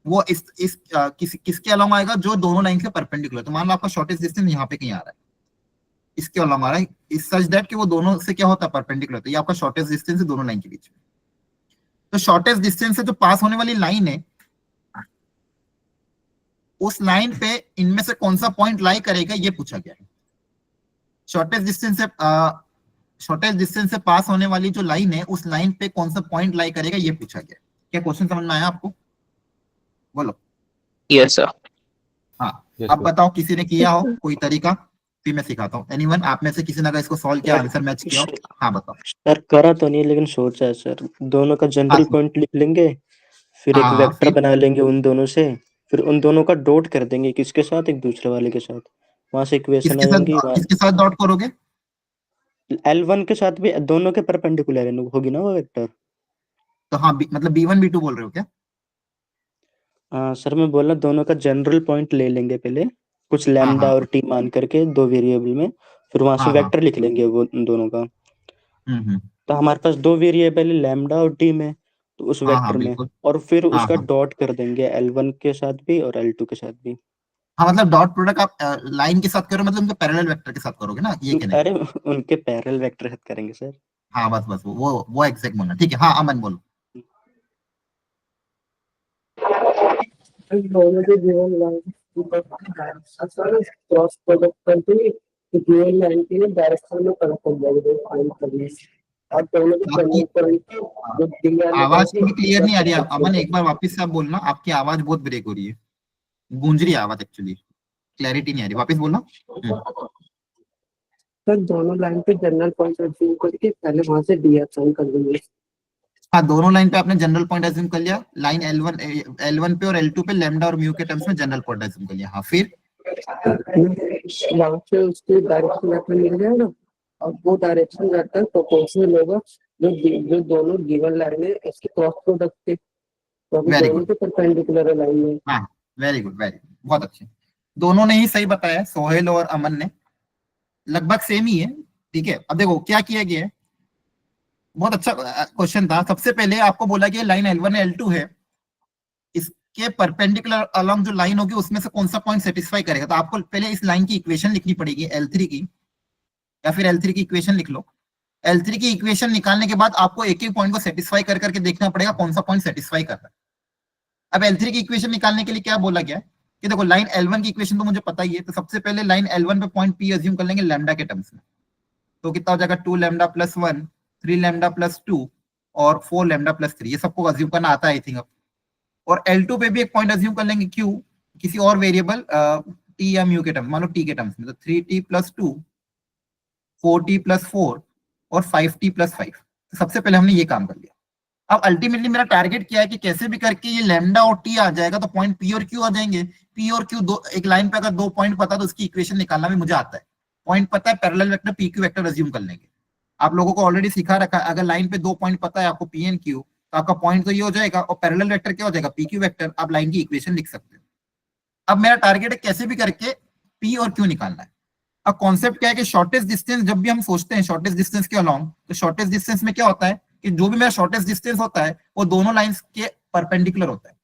वो किसके अलोंग आएगा, जो दोनों लाइन से परपेंडिकुलर। तो मान लो आपका शॉर्टेस्ट डिस्टेंस यहाँ पे कहीं आ रहा है, इसके अलॉन्ग आ रहा है, इस सच दैट कि वो दोनों से क्या होता है, परपेंडिकुलर होता है। ये आपका शॉर्टेस्ट डिस्टेंस है दोनों लाइन के बीच में। तो शॉर्टेस्ट डिस्टेंस से जो पास होने वाली लाइन है, उस लाइन पे इनमें से कौन सा पॉइंट लाई करेगा ये पूछा गया है। शॉर्टेस्ट डिस्टेंस से पास होने वाली जो लाइन है, उस लाइन पे कौन सा पॉइंट लाई करेगा ये पूछा गया है। क्या क्वेश्चन समझ में आया आपको? बोलो। Yes sir. हाँ, Yes, अब sir. बताओ किसी ने किया हो कोई तरीका, फिर मैं सिखाता हूँ। एनीवन, आप में से किसी ने अगर इसको सॉल्व किया, आंसर मैच किया हो? हाँ बताओ। सर करा तो नहीं लेकिन सोचा है सर। दोनों का जनरल हाँ, पॉइंट लिख लेंगे, फिर एक हाँ, वेक्टर फिर बना लेंगे उन दोनों से, फिर उन दोनों का डॉट कर देंगे किसके साथ, एक दूसरे वाले के साथ, वहां से इक्वेशन आ जाएंगी। किसके साथ डॉट करोगे? L1 के साथ भी दोनों के परपेंडिकुलर होगी ना वो वेक्टर। तो हाँ, मतलब B1 B2 बोल रहे हो क्या? सर मैं बोला दोनों का जनरल पॉइंट ले लेंगे पहले, कुछ हाँ, लैम्डा हाँ, और टी मान करके दो वेरिएबल में, फिर वहां से हाँ, हाँ, वेक्टर लिख लेंगे वो उन दोनों का। हम्म, तो हमारे पास दो वेरिएबल है लैम्डा और टी में, तो उस हाँ, हाँ, वेक्टर में, बिल्कुल, और फिर हाँ, उसका हाँ, डॉट कर देंगे L1 के साथ भी और L2 के साथ भी। हाँ, मतलब डॉट प्रोडक्ट आप लाइन के साथ करो, मतलब उनके पैरेलल वेक्टर के साथ करोगे ना, ये कहने अरे का? उनके पैरेलल वेक्टर साथ करेंगे सर। हाँ, बस बस वो एग्जैक्ट बोलना। ठीक है, हाँ अमन बोलो। दोनों के गिवन लाइन क्रॉस प्रोडक्ट करते ही गिवन लाइन के डायरेक्शन में कनेक्ट हो जाएगा फाइंड करने से। और दोनों के आपकी टर्मिनल पॉइंट हाँ, जो दिया आवाज थोड़ी क्लियर नहीं आ रही है अमन, एक बार वापस से आप बोलना, आपकी आवाज बहुत ब्रेक हो रही है, गूंज रही है आवाज, एक्चुअली क्लैरिटी नहीं आ रही, वापस बोलना। सर दोनों लाइन पे जनरल पॉइंट अज्यूम करके पहले वहां से डी असाइन कर देंगे। हाँ, दोनों लाइन पे आपने जनरल पॉइंट अज्यूम कर लिया, लाइन L1 पे और L2 पे लैम्डा और म्यू के टर्म्स में जनरल पॉइंट अज्यूम कर लिया। हाँ, फिर वहां से उसके डायरेक्शन वेक्टर मिल जाएगा, और वो डायरेक्शन वेक्टर प्रोपोर्शनल होगा जो दोनों गिवन लाइन है इसके क्रॉस प्रोडक्ट के, तो अभी वेरी दोनों गुड, के परपेंडिकुलर लाइन है। हाँ, वेरी गुड, वेरी गुड, बहुत अच्छे। दोनों ने ही सही बताया, सोहेल और अमन ने, लगभग सेम ही है। ठीक है, अब देखो क्या किया गया है, बहुत अच्छा क्वेश्चन था। सबसे पहले आपको बोला कि लाइन L1 L2 है, इसके परपेंडिकुलर अलोंग जो लाइन होगी उसमें से कौन सा पॉइंट सेटिस्फाई करेगा। तो आपको पहले इस लाइन की इक्वेशन लिखनी पड़ेगी L3 की, या फिर L3 की इक्वेशन लिख लो। L3 की इक्वेशन निकालने के बाद आपको एक एक पॉइंट को सेटिस्फाई कर करके देखना पड़ेगा कौन सा पॉइंट सेटिस्फाई कर रहा है। अब L3 की इक्वेशन निकालने के लिए क्या बोला गया है कि देखो, लाइन L1 की इक्वेशन तो मुझे पता ही है, तो सबसे पहले लाइन L1 पे पॉइंट P अज्यूम कर लेंगे लैम्डा के टर्म्स में। तो कितना हो जाएगा, 2 लैम्डा प्लस 1, 3 लैम्डा प्लस 2 और 4 लैम्डा प्लस 3, ये सबको अज्यूम करना आता है आई थिंक अब। और L2 पे भी एक पॉइंट अज्यूम कर लेंगे Q, किसी और वेरिएबल T या म्यू के टर्म्स, मान लो T के टर्म्स में, तो 3T प्लस 2, 4T प्लस 4 और 5T प्लस 5। तो सबसे पहले हमने ये काम कर लिया। अब अल्टीमेटली मेरा टारगेट क्या है कि कैसे भी करके ये लैम्डा और टी आ जाएगा, तो पॉइंट पी और क्यू आ जाएंगे। पी और क्यू दो, एक लाइन पे अगर दो पॉइंट पता तो उसकी इक्वेशन निकालना भी मुझे आता है। पॉइंट पता है, parallel vector P Q vector assume कर लेंगे। आप लोगों को ऑलरेडी सिखा रखा है, अगर लाइन पे दो पॉइंट पता है आपको पी एंड क्यू, तो आपका पॉइंट तो ये हो जाएगा, और पैरेलल वेक्टर क्या हो जाएगा, पी क्यू वेक्टर। आप लाइन की इक्वेशन लिख सकते हो। अब मेरा टारगेट है कैसे भी करके पी और क्यू निकालना है। अब कॉन्सेप्ट क्या है कि शॉर्टेस्ट डिस्टेंस जब भी हम सोचते हैं शॉर्टेस्ट डिस्टेंस के अलोंग, तो शॉर्टेस्ट डिस्टेंस में क्या होता है कि जो भी मेरा शॉर्टेस्ट डिस्टेंस होता है वो दोनों लाइंस के परपेंडिकुलर होता है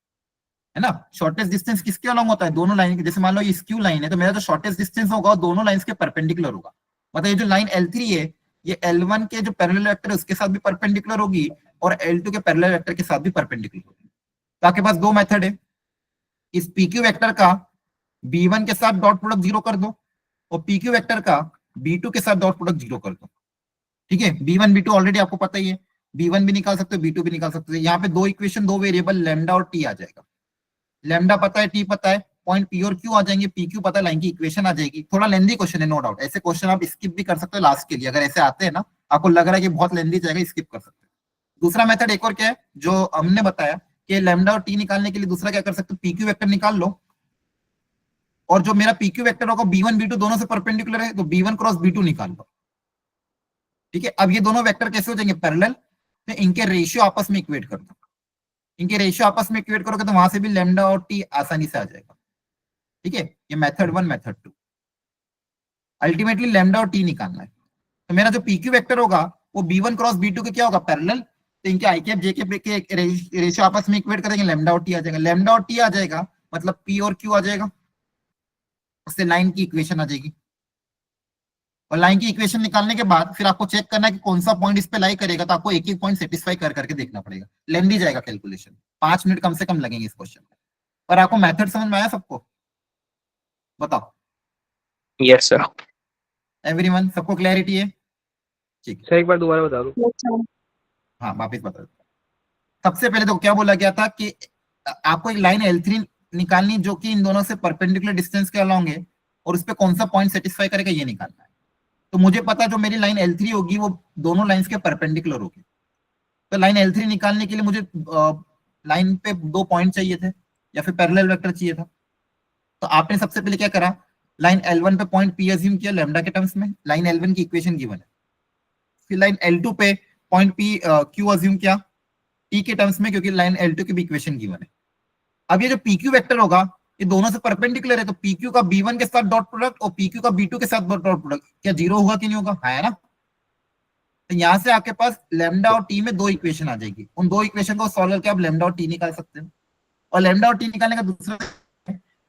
ना। शॉर्टेस्ट डिस्टेंस किसके अलोंग होता है, दोनों लाइन के। जैसे मान लो ये स्क्यू लाइन है, तो मेरा जो शॉर्टेस्ट डिस्टेंस होगा वो दोनों लाइंस के परपेंडिकुलर होगा। मतलब ये जो लाइन L3 है, ये L1 के जो पैरेलल वेक्टर है उसके साथ भी परपेंडिकुलर होगी, और L2 के पैरेलल वेक्टर के साथ भी परपेंडिकुलर होगी। तो आपके पास दो मेथड है, इस PQ वेक्टर का B1 के साथ डॉट प्रोडक्ट 0 कर दो, और PQ वेक्टर का B2 के साथ डॉट प्रोडक्ट 0 कर दो। ठीक है, B1 B2 ऑलरेडी आपको पता ही है, B1 भी निकाल सकते हो, B2 भी निकाल सकते हो। यहाँ पे दो इक्वेशन, दो वेरिएबल लैम्डा और टी आ जाएगा। लैम्डा पता है, टी पता है, पॉइंट पी और क्यू आ जाएंगे, पी क्यू पता है, लाइन की इक्वेशन आ जाएगी। थोड़ा लेंदी क्वेश्चन है नो डाउट, ऐसे क्वेश्चन आप स्किप भी कर सकते हो लास्ट के लिए। अगर ऐसे आते हैं ना, आपको लग रहा है कि बहुत लेंदी जाएगा, स्किप कर सकते हो। दूसरा मेथड एक और क्या है जो हमने बताया कि लैम्डा और टी निकालने के लिए दूसरा क्या कर सकते हो, पीक्यू वेक्टर निकाल लो, और जो मेरा पीक्यू वेक्टर होगा B1 B2 दोनों से परपेंडिकुलर है, तो B1 क्रॉस B2 निकाल लो। ठीक है, अब ये दोनों वेक्टर कैसे हो जाएंगे, पैरेलल, तो इनके रेशियो आपस में इक्वेट कर दो। इनके रेशियो आपस में इक्वेट करोगे तो वहां से भी लैम्डा और टी आसानी से आ जाएगा। ठीक है, ये मेथड 1 मेथड 2। अल्टीमेटली लैम्डा और टी निकालना है, तो मेरा जो पीक्यू वेक्टर होगा वो B1 क्रॉस B2 के क्या होगा, पैरेलल, तो इनके आई कैप जे के रेशियो आपस में इक्वेट करेंगे, लैम्डा और टी आ जाएगा। लैम्डा और टी आ जाएगा मतलब पी और क्यू आ जाएगा, उससे लाइन की इक्वेशन आ जाएगी। और लाइन की इक्वेशन निकालने के बाद फिर आपको चेक करना है कि कौन सा पॉइंट इस पे लाई करेगा, तो आपको एक एक पॉइंट सेटिस्फाई कर करके देखना पड़ेगा, लेंदी जाएगा कैलकुलेशन, 5 मिनट कम से कम लगेंगे इस क्वेश्चन में। पर आपको मेथड समझ में आया सबको? बताओ यस सर। एवरीवन, सबको क्लैरिटी है? ठीक है, सर एक बार दोबारा बता दो। हाँ वापिस बता देता हूं। सबसे पहले तो क्या बोला गया था कि आपको एक लाइन L3 निकालनी जो कि इन दोनों से परपेंडिकुलर डिस्टेंस के अलॉन्ग है, और उस पे कौन सा पॉइंट सेटिस्फाई करेगा ये निकालना है। तो मुझे पता है जो मेरी लाइन L3 होगी वो दोनों लाइंस के परपेंडिकुलर होगी, तो लाइन L3 निकालने के लिए मुझे लाइन पे 2 पॉइंट चाहिए थे या फिर पैरेलल वेक्टर चाहिए था। तो आपने सबसे पहले क्या करा, लाइन L1 पे पॉइंट P अज्यूम किया लैम्डा के टर्म्स में, लाइन L1 की इक्वेशन गिवन है। फिर लाइन L2 पे पॉइंट P Q अज्यूम किया T के टर्म्स में, क्योंकि लाइन L2 की भी इक्वेशन गिवन है। अब ये जो PQ वेक्टर होगा ये दोनों से परपेंडिकुलर है, तो PQ का B1 के साथ डॉट प्रोडक्ट और PQ का B2 के साथ डॉट प्रोडक्ट क्या जीरो होगा कि नहीं होगा? है ना। तो यहां से आपके पास लैम्डा और टी में 2 इक्वेशन आ जाएगी, उन 2 इक्वेशन को सॉल्व करके आप लैम्डा और टी निकाल सकते हो। और लैम्डा और टी निकालने का दूसरा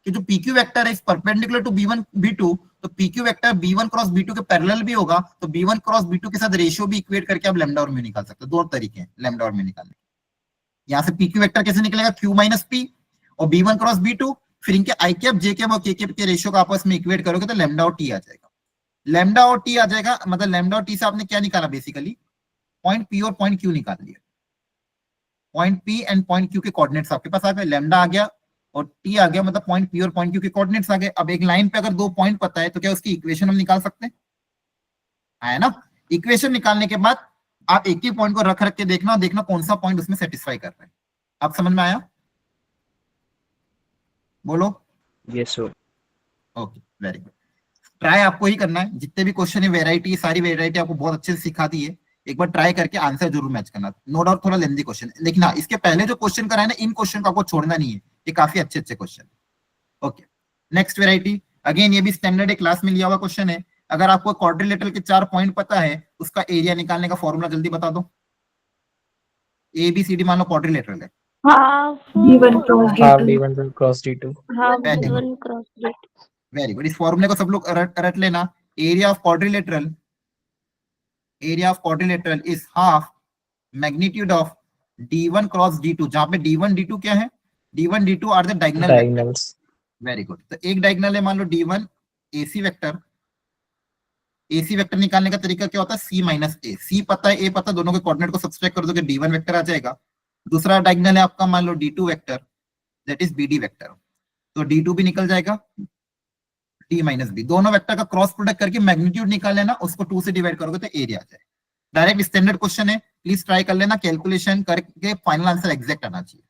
कि जो PQ वेक्टर है इस परपेंडिकुलर टू B1 B2, तो PQ vector B1 cross B2 के पैरेलल भी होगा, तो B1 क्रॉस B2 के साथ रेशियो भी इक्वेट करके आप लैम्डा और म्यू निकाल सकते हो। 2 तरीके हैं लैम्डा और म्यू निकालने। यहाँ से PQ वेक्टर कैसे निकलेगा, Q माइनस P और B1 क्रॉस B2, फिर इनके आई कैप जे कैप और के कैप के रेशियो को आपस में इक्वेट करोगे तो लैम्डा और टी आ जाएगा। लैम्डा और टी आ जाएगा, मतलब लैम्डा और टी से आपने क्या निकाला, बेसिकली पॉइंट P और पॉइंट Q निकाल लिया। Point P and point Q के कोऑर्डिनेट्स आपके पास आ गए, लैम्डा आ गया और T आ गया, मतलब पॉइंट P और पॉइंट Q के कोऑर्डिनेट्स आ गए। अब एक लाइन पे अगर 2 पॉइंट पता है तो क्या उसकी इक्वेशन हम निकाल सकते हैं? है ना। इक्वेशन निकालने के बाद आप एक ही पॉइंट को रख रख के देखना और देखना कौन सा पॉइंट उसमें सेटिस्फाई कर रहा है। आप समझ में आया? बोलो। Yes sir. Okay, very good. Try आपको ही करना है, जितने भी क्वेश्चन है वेराइटी, सारी वेराइटी आपको बहुत अच्छे से सिखा दी है। एक बार ट्राई करके आंसर जरूर मैच करना। नो डाउट थोड़ा लेंदी क्वेश्चन है, लेकिन हाँ इसके पहले जो क्वेश्चन कराए ना, इन क्वेश्चन को आपको छोड़ना नहीं है, ये काफी अच्छे अच्छे question. Okay, next variety, again ये भी स्टैंडर्ड क्लास में लिया हुआ क्वेश्चन है। अगर आपको क्वाड्रिलेटरल के 4 पॉइंट पता है, उसका एरिया निकालने का फॉर्मूला जल्दी बता दो। ABCD मान लो क्वाड्रिलेटरल है, half D1 cross half D2. D1 cross D2। Half Very good. D1 cross D2। Very good. इस फॉर्मूले को सब लोग रट लेना। Area of quadrilateral, area of quadrilateral is half magnitude of D1 cross D2, जहां पे D1 D2 क्या है, D1 D2 are the diagonal. Diagonals. Very good. तो एक डायगोनल है मान लो D1 AC vector. AC vector निकालने का तरीका क्या होता है, C माइनस A। C पता है, A पता, दोनों के कोऑर्डिनेट को सब्सट्रैक्ट कर दोगे D1 वेक्टर आ जाएगा। दूसरा डायगोनल है आपका मान लो D2 vector, that is BD vector, तो D2 भी निकल जाएगा, D माइनस B। दोनों वेक्टर का क्रॉस प्रोडक्ट करके मैग्नीट्यूड निकाल लेना, उसको 2 से डिवाइड करोगे तो एरिया आ जाएगा। डायरेक्ट स्टैंडर्ड क्वेश्चन है, प्लीज ट्राई कर लेना, कैलकुलेशन करके फाइनल आंसर एग्जैक्ट आना चाहिए।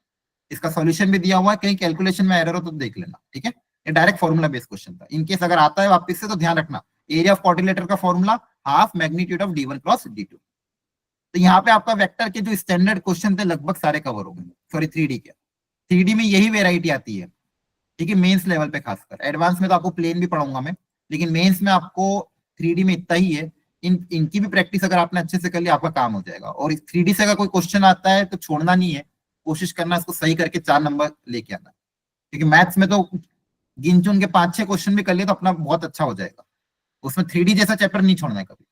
इसका सॉल्यूशन भी दिया हुआ है, कहीं कैलकुलेशन में एरर हो तो देख लेना, ठीक है। ये डायरेक्ट फॉर्मूला बेस्ड क्वेश्चन था, इनकेस अगर आता है वापस से तो ध्यान रखना, एरिया ऑफ क्वाड्रिलेटरल का formula half magnitude of D1 cross D2। तो यहाँ पे आपका वेक्टर के जो स्टैंडर्ड क्वेश्चन थे लगभग सारे कवर हो गए। सॉरी 3D के, 3D में यही वेराइटी आती है, ठीक है, मेंस लेवल पे खासकर। एडवांस में तो आपको प्लेन भी पढ़ाऊंगा मैं, लेकिन मेंस में आपको 3D में इतना ही है। इनकी भी प्रैक्टिस अगर आपने अच्छे से कर लिया आपका काम हो जाएगा। और 3D से अगर कोई क्वेश्चन आता है तो छोड़ना नहीं है, कोशिश करना इसको सही करके 4 नंबर लेके आना, क्योंकि मैथ्स में तो गिन चुन के 5-6 क्वेश्चन भी कर लिए तो अपना बहुत अच्छा हो जाएगा। उसमें 3D जैसा चैप्टर नहीं छोड़ना है कभी।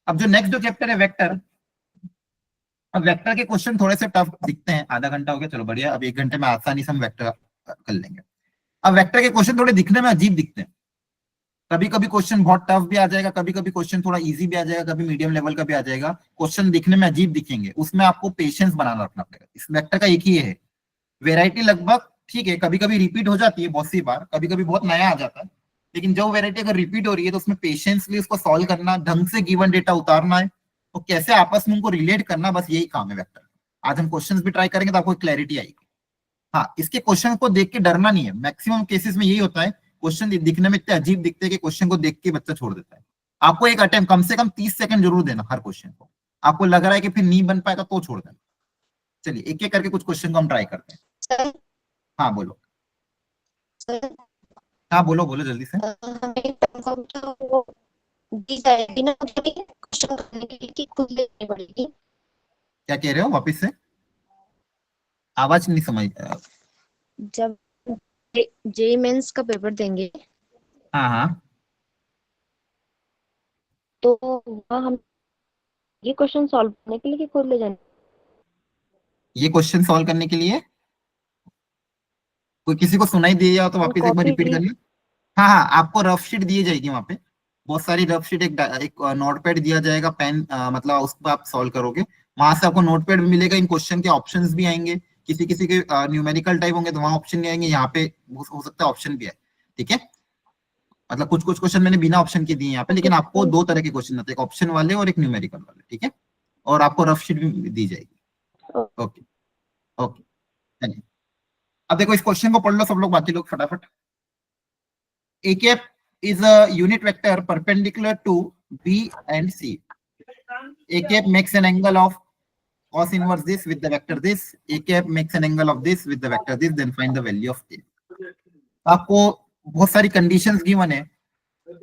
अब जो नेक्स्ट जो चैप्टर है वेक्टर, अब वेक्टर के क्वेश्चन थोड़े से टफ दिखते हैं। आधा घंटा हो गया, चलो बढ़िया, अब 1 घंटे में आसानी से हम वेक्टर कर लेंगे। अब वेक्टर के क्वेश्चन थोड़े दिखने में अजीब दिखते हैं, कभी कभी क्वेश्चन बहुत टफ भी आ जाएगा, कभी कभी क्वेश्चन थोड़ा इजी भी आ जाएगा, कभी मीडियम लेवल का भी आ जाएगा। क्वेश्चन दिखने में अजीब दिखेंगे, उसमें आपको पेशेंस बनाना रखना पड़ेगा। इस वेक्टर का एक ही है, वेराइटी लगभग ठीक है, कभी कभी रिपीट हो जाती है बहुत सी बार, कभी कभी बहुत नया आ जाता है, लेकिन जो वेराइटी अगर रिपीट हो रही है तो उसमें पेशेंसली उसको सॉल्व करना, ढंग से गिवन डेटा उतारना है और कैसे आपस में उनको रिलेट करना, बस यही काम है वेक्टर। आज हम क्वेश्चंस भी ट्राई करेंगे तो आपको क्लैरिटी आएगी। हाँ, इसके क्वेश्चन को देख के डरना नहीं है, मैक्सिमम केसेस में यही होता है, क्वेश्चन दिखने में इतने अजीब दिखते हैं कि क्वेश्चन को देख के बच्चा छोड़ देता है। आपको एक अटेम्प्ट कम से कम 30 सेकंड जरूर देना हर क्वेश्चन को। आपको लग रहा है कि फिर नहीं बन पाएगा तो छोड़ देना। चलिए एक एक करके कुछ क्वेश्चन को हम ट्राई करते हैं। हाँ बोलो, हाँ बोलो बोलो जल्दी से। क्या कह रहे हो वापिस से, आवाज नहीं समझ। जब जे मेंस का पेपर देंगे हाँ हाँ तो वहाँ हम ये क्वेश्चन सॉल्व करने के लिए कि खुद ले जाने? ये क्वेश्चन सॉल्व करने के लिए कोई किसी को सुनाई दिया हो तो वापस एक बार कॉपी रिपीट करिए। हाँ हाँ, आपको रफ शीट दी जाएगी वहां पे, बहुत सारी रफ शीट, एक नोटपैड दिया जाएगा, पेन, मतलब उस पर आप सॉल्व करोगे। वहां से आपको नोटपैड भी मिलेगा, इन क्वेश्चन के ऑप्शंस भी आएंगे, किसी किसी के न्यूमेरिकल टाइप होंगे तो वहां ऑप्शन नहीं आएंगे, यहाँ पे हो सकता है ऑप्शन भी आए। ठीक है, मतलब कुछ कुछ क्वेश्चन मैंने बिना ऑप्शन के दिए यहाँ पे, लेकिन आपको दो तरह के क्वेश्चन आते हैं, एक ऑप्शन वाले और एक न्यूमेरिकल वाले। ठीक है, और आपको रफ शीट भी दी जाएगी। ओके ओके, चलिए अब देखो इस क्वेश्चन को पढ़ लो सब लोग, बाकी लोग फटाफट। A cap is a unit vector perpendicular to B and C. A cap makes an angle of cos inverse this with the vector this. A cap makes an angle of this with the vector this. Then find the value of A. आपको बहुत सारी conditions given है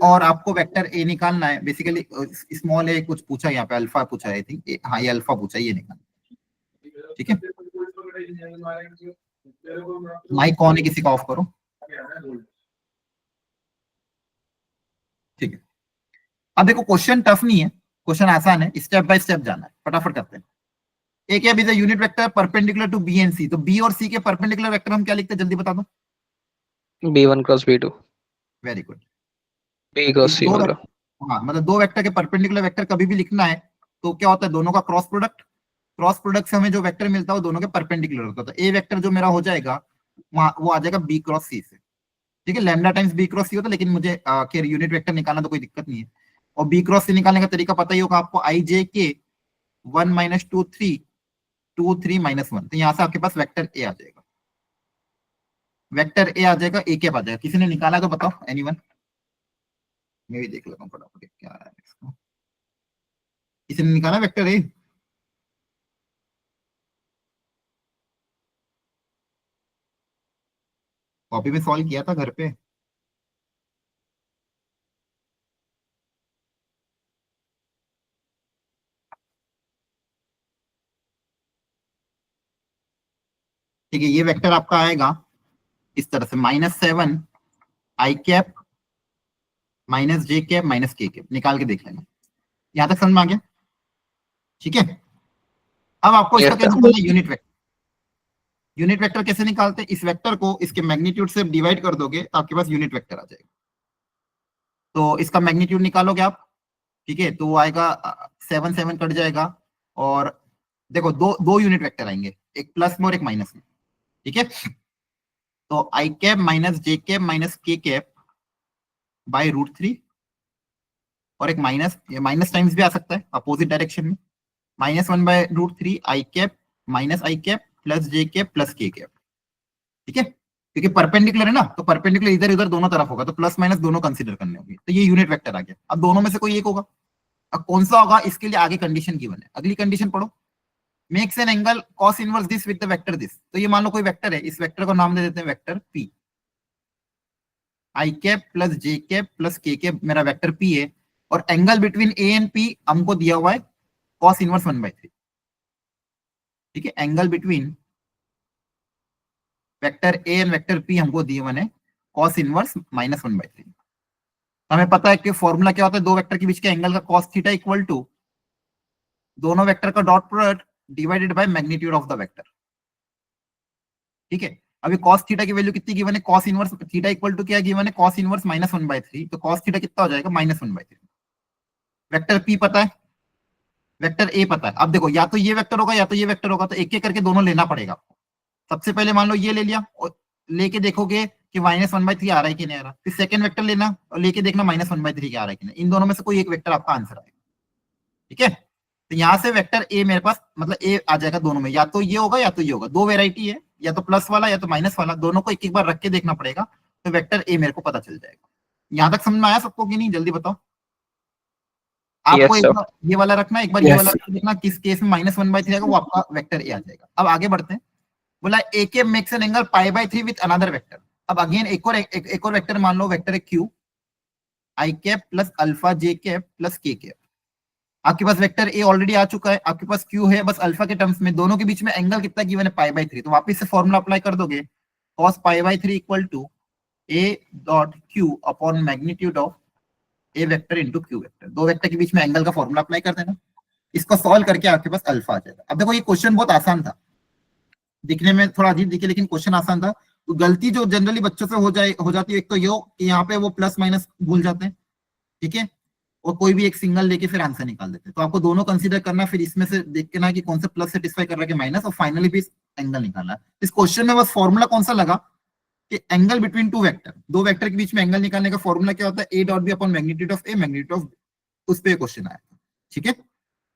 और आपको vector A निकालना है। Basically small ए कुछ पूछा, यहाँ पे अल्फा पूछा है, आई थिंक। हाँ, ये अल्फा पूछा है, ये निकालना। ठीक है, माइक कौन है, किसी का ऑफ करो। ठीक है, अब देखो क्वेश्चन टफ नहीं है, क्वेश्चन आसान है, स्टेप बाय स्टेप जाना है, फटाफट करते हैं। A cap is a unit vector perpendicular to B and C. तो बी और सी के परपेंडिकुलर वेक्टर हम क्या लिखते हैं, जल्दी बता दो। B1 cross B2, very good. B cross C मतलब। हाँ, मतलब दो वेक्टर के परपेंडिकुलर वेक्टर कभी भी लिखना है तो क्या होता है, दोनों का क्रॉस प्रोडक्ट, क्रॉस प्रोडक्ट से हमें जो वेक्टर मिलता है वो दोनों के परपेंडिकुलर होता है। तो ए वेक्टर जो मेरा हो जाएगा वो आ जाएगा बी क्रॉस सी से। ठीक है, लैम्डा टाइम्स बी क्रॉस सी होता है, लेकिन मुझे यूनिट वेक्टर निकालना तो कोई दिक्कत नहीं है। और बी क्रॉस सी निकालने का तरीका पता ही होगा आपको, आई जे के 1 - 2 3 2 3 -1। तो यहाँ से आपके पास वेक्टर ए आ जाएगा, वेक्टर ए आ जाएगा, ए के आ जाएगा। किसी ने निकाला तो बताओ, एनीवन? मैं भी देख लेता हूँ फटाफट क्या है इसका। किसी ने निकाला वेक्टर ए? कॉपी में सॉल्व किया था घर पे? ठीक है, ये वेक्टर आपका आएगा इस तरह से, -7 I cap -j cap -k cap. निकाल के देख लेंगे, यहां तक समझ में आ गया? ठीक है, अब आपको इसका क्या निकालना है, यूनिट वेक्टर। यूनिट वेक्टर कैसे निकालते हैं, इस वेक्टर को इसके मैग्नीट्यूड से डिवाइड कर दोगे तो आपके पास यूनिट वेक्टर आ जाएगा। तो इसका मैग्नीट्यूड निकालोगे आप, ठीक है, तो वो आएगा 7 7 कट जाएगा, और देखो दो दो यूनिट वेक्टर आएंगे, एक प्लस में और एक माइनस में। ठीक है, तो I cap -j cap -k cap by √3, और एक माइनस टाइम्स भी आ सकता है अपोजिट डायरेक्शन में, -1/√3 I cap -i cap +j cap +k cap. ठीक है, क्योंकि परपेंडिकुलर है ना, तो परपेंडिकुलर इधर उधर दोनों तरफ होगा, तो प्लस माइनस दोनों कंसीडर करने होंगे। तो ये यूनिट वेक्टर आ गया। अब दोनों में से कोई एक होगा, अब कौन सा होगा इसके लिए आगे कंडीशन गिवन है। अगली कंडीशन पढ़ो, makes an angle cos inverse this with the vector this. तो ये मान लो कोई वेक्टर है, इस वेक्टर को नाम दे देते हैं vector p। I cap +j cap +k cap मेरा वेक्टर p है, और एंगल बिटवीन a एंड p हमको दिया हुआ है cos इनवर्स 1/3। ठीक है, angle between vector a and vector p हमको दिए हुए हैं cos इनवर्स -1/3। हमें पता है कि फॉर्मूला क्या होता है, दो वेक्टर के बीच के एंगल का cos थीटा इक्वल टू दोनों वेक्टर का dot product divided by magnitude of the vector. ठीक है, अभी cos थीटा की वैल्यू कितनी गिवन है, cos inverse theta equal to क्या गिवन है, cos इनवर्स -1/3। तो cos थीटा कितना हो जाएगा, -1/3। वेक्टर p पता है, वेक्टर a पता है। अब देखो, या तो ये वेक्टर होगा या तो ये वेक्टर होगा, तो एक एक करके दोनों लेना पड़ेगा आपको। सबसे पहले मान लो ये ले लिया, और लेके देखोगे कि -1/3 आ रहा है कि नहीं आ रहा। फिर सेकंड वेक्टर लेना और लेके देखना -1/3 क्या आ रहा है कि नहीं। इन दोनों में से कोई एक वेक्टर आपका आंसर आएगा। ठीक है, तो यहाँ से वेक्टर ए मेरे पास, मतलब ए आ जाएगा दोनों में, या तो ये होगा या तो ये होगा। दो वेराइटी है, या तो प्लस वाला या तो माइनस वाला, दोनों को एक एक बार रख के देखना पड़ेगा, तो वेक्टर ए मेरे को पता चल जाएगा। यहाँ तक समझ में आया सबको कि नहीं, जल्दी बताओ। आपको Yes, एक sir. बार ये वाला रखना, एक बार ये वाला देखना, किस केस में -1/3 आएगा, वो आपका वेक्टर ए आ जाएगा। अब आगे बढ़ते हैं, बोला ए के makes an angle π/3 with another vector. अब अगेन एक और वेक्टर मान लो, वेक्टर है q I cap +α j cap +k cap. आपके पास वेक्टर ए ऑलरेडी आ चुका है, आपके पास q है, बस अल्फा के टर्म्स में। दोनों के बीच में एंगल कितना गिवन है, π/3। तो वापस से फॉर्मूला अप्लाई कर दोगे, cos π/3 equal to a dot q upon magnitude of A vector into Q vector, दो वेक्टर के बीच में एंगल का फॉर्मूला अप्लाई कर देना, इसको सॉल्व करके आपके पास अल्फा आ जाएगा। अब देखो ये क्वेश्चन बहुत आसान था, दिखने में थोड़ा अजीब दिखे लेकिन क्वेश्चन आसान था। तो गलती जो जनरली बच्चों से हो जाती है, एक तो ये कि यहाँ पे वो प्लस माइनस भूल जाते हैं, ठीक है, और कोई भी एक सिंगल लेके फिर आंसर निकाल देते हैं। तो आपको दोनों कंसीडर करना, फिर इसमें से देख के ना कि कौन सा प्लस सेटिस्फाई कर रहा है कि माइनस, और फाइनली भी एंगल निकालना है। इस क्वेश्चन में बस फॉर्मूला कौन सा लगा कि एंगल बिटवीन टू वेक्टर, दो वेक्टर के बीच में एंगल निकालने का फॉर्मूला क्या होता है, ए dot b upon magnitude of A magnitude of, उस पे क्वेश्चन आया, ठीक है।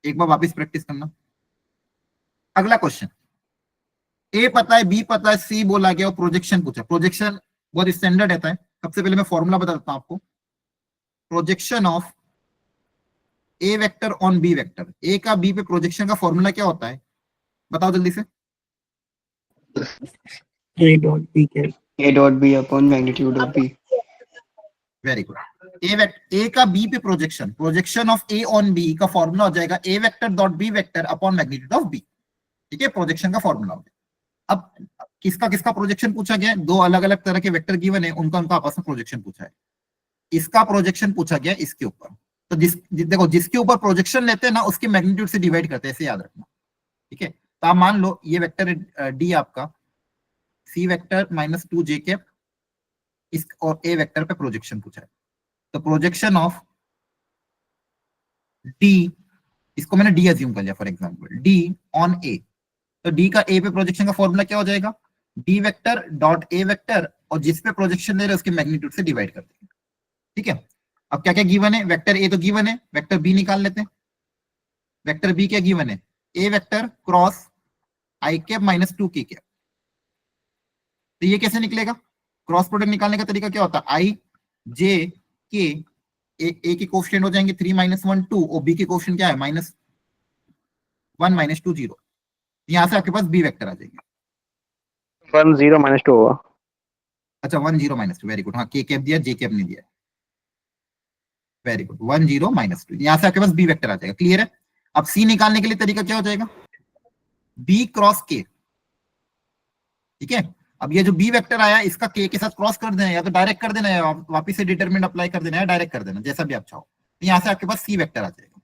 एक बार वापस प्रैक्टिस करना। अगला क्वेश्चन, ए पता है, बी पता है, सी बोला गया और प्रोजेक्शन पूछा। प्रोजेक्शन बहुत स्टैंडर्ड रहता है। सबसे पहले मैं फॉर्मूला बता देता हूं आपको। Projection of A vector on B vector, A का बी पे प्रोजेक्शन का फॉर्मूला क्या होता है, बताओ जल्दी से। A dot B can A dot B upon magnitude of B. Very good. A का बी पे projection of A on B का फॉर्मूला हो जाएगा A vector dot B vector upon magnitude of B, ठीक है, प्रोजेक्शन का formula हो गया। अब किसका किसका प्रोजेक्शन पूछा गया है, दो अलग अलग तरह के वेक्टर गिवन है, उनका उनका आपस में प्रोजेक्शन पूछा है। इसका प्रोजेक्शन पूछा गया इसके ऊपर, तो देखो जिसके ऊपर प्रोजेक्शन लेते हैं ना उसके मैग्नीट्यूड से डिवाइड करते हैं, ऐसे याद रखना, ठीक है। तो आप मान लो ये वेक्टर डी आपका, C vector minus 2j cap, इस और ए वेक्टर पे प्रोजेक्शन पूछा है। तो प्रोजेक्शन ऑफ डी, इसको मैंने डी अज्यूम कर लिया फॉर एग्जांपल, डी ऑन ए, तो डी का ए पे प्रोजेक्शन का फॉर्मूला क्या हो जाएगा, D vector dot A vector, और जिस पे प्रोजेक्शन ले रहे हैं उसके मैग्नीट्यूड से डिवाइड कर देंगे, ठीक है। अब क्या क्या गिवन है, वेक्टर ए तो गिवन है, वेक्टर बी निकाल लेते हैं। वेक्टर बी क्या गिवन है, ए वेक्टर क्रॉस आई कैप माइनस 2k कैप। तो ये कैसे निकलेगा, क्रॉस प्रोडक्ट निकालने का तरीका क्या होता है, आई जे के, ए के कोफिशिएंट हो जाएंगे 3 - 1 2, और बी के कोफिशिएंट क्या है -1 - 2 0। यहां से आपके पास बी वेक्टर आ जाएगा 1 0 - 2 होगा। अच्छा 1 0 - 2, वेरी गुड। हाँ के कैप दिया, जे कैप नहीं दिया, वेरी गुड। 1 0 - 2, यहां से आपके पास बी वेक्टर आ जाएगा, क्लियर है। अब सी निकालने के लिए तरीका क्या हो जाएगा, बी क्रॉस के, ठीक है। अब ये जो बी वेक्टर आया इसका के साथ क्रॉस कर देना, या तो डायरेक्ट कर देना, या वापिस से डिटरमिनेंट अप्लाई कर देना, या डायरेक्ट कर देना, जैसा भी आप चाहो। तो यहाँ से आपके पास सी वेक्टर आ जाएगा,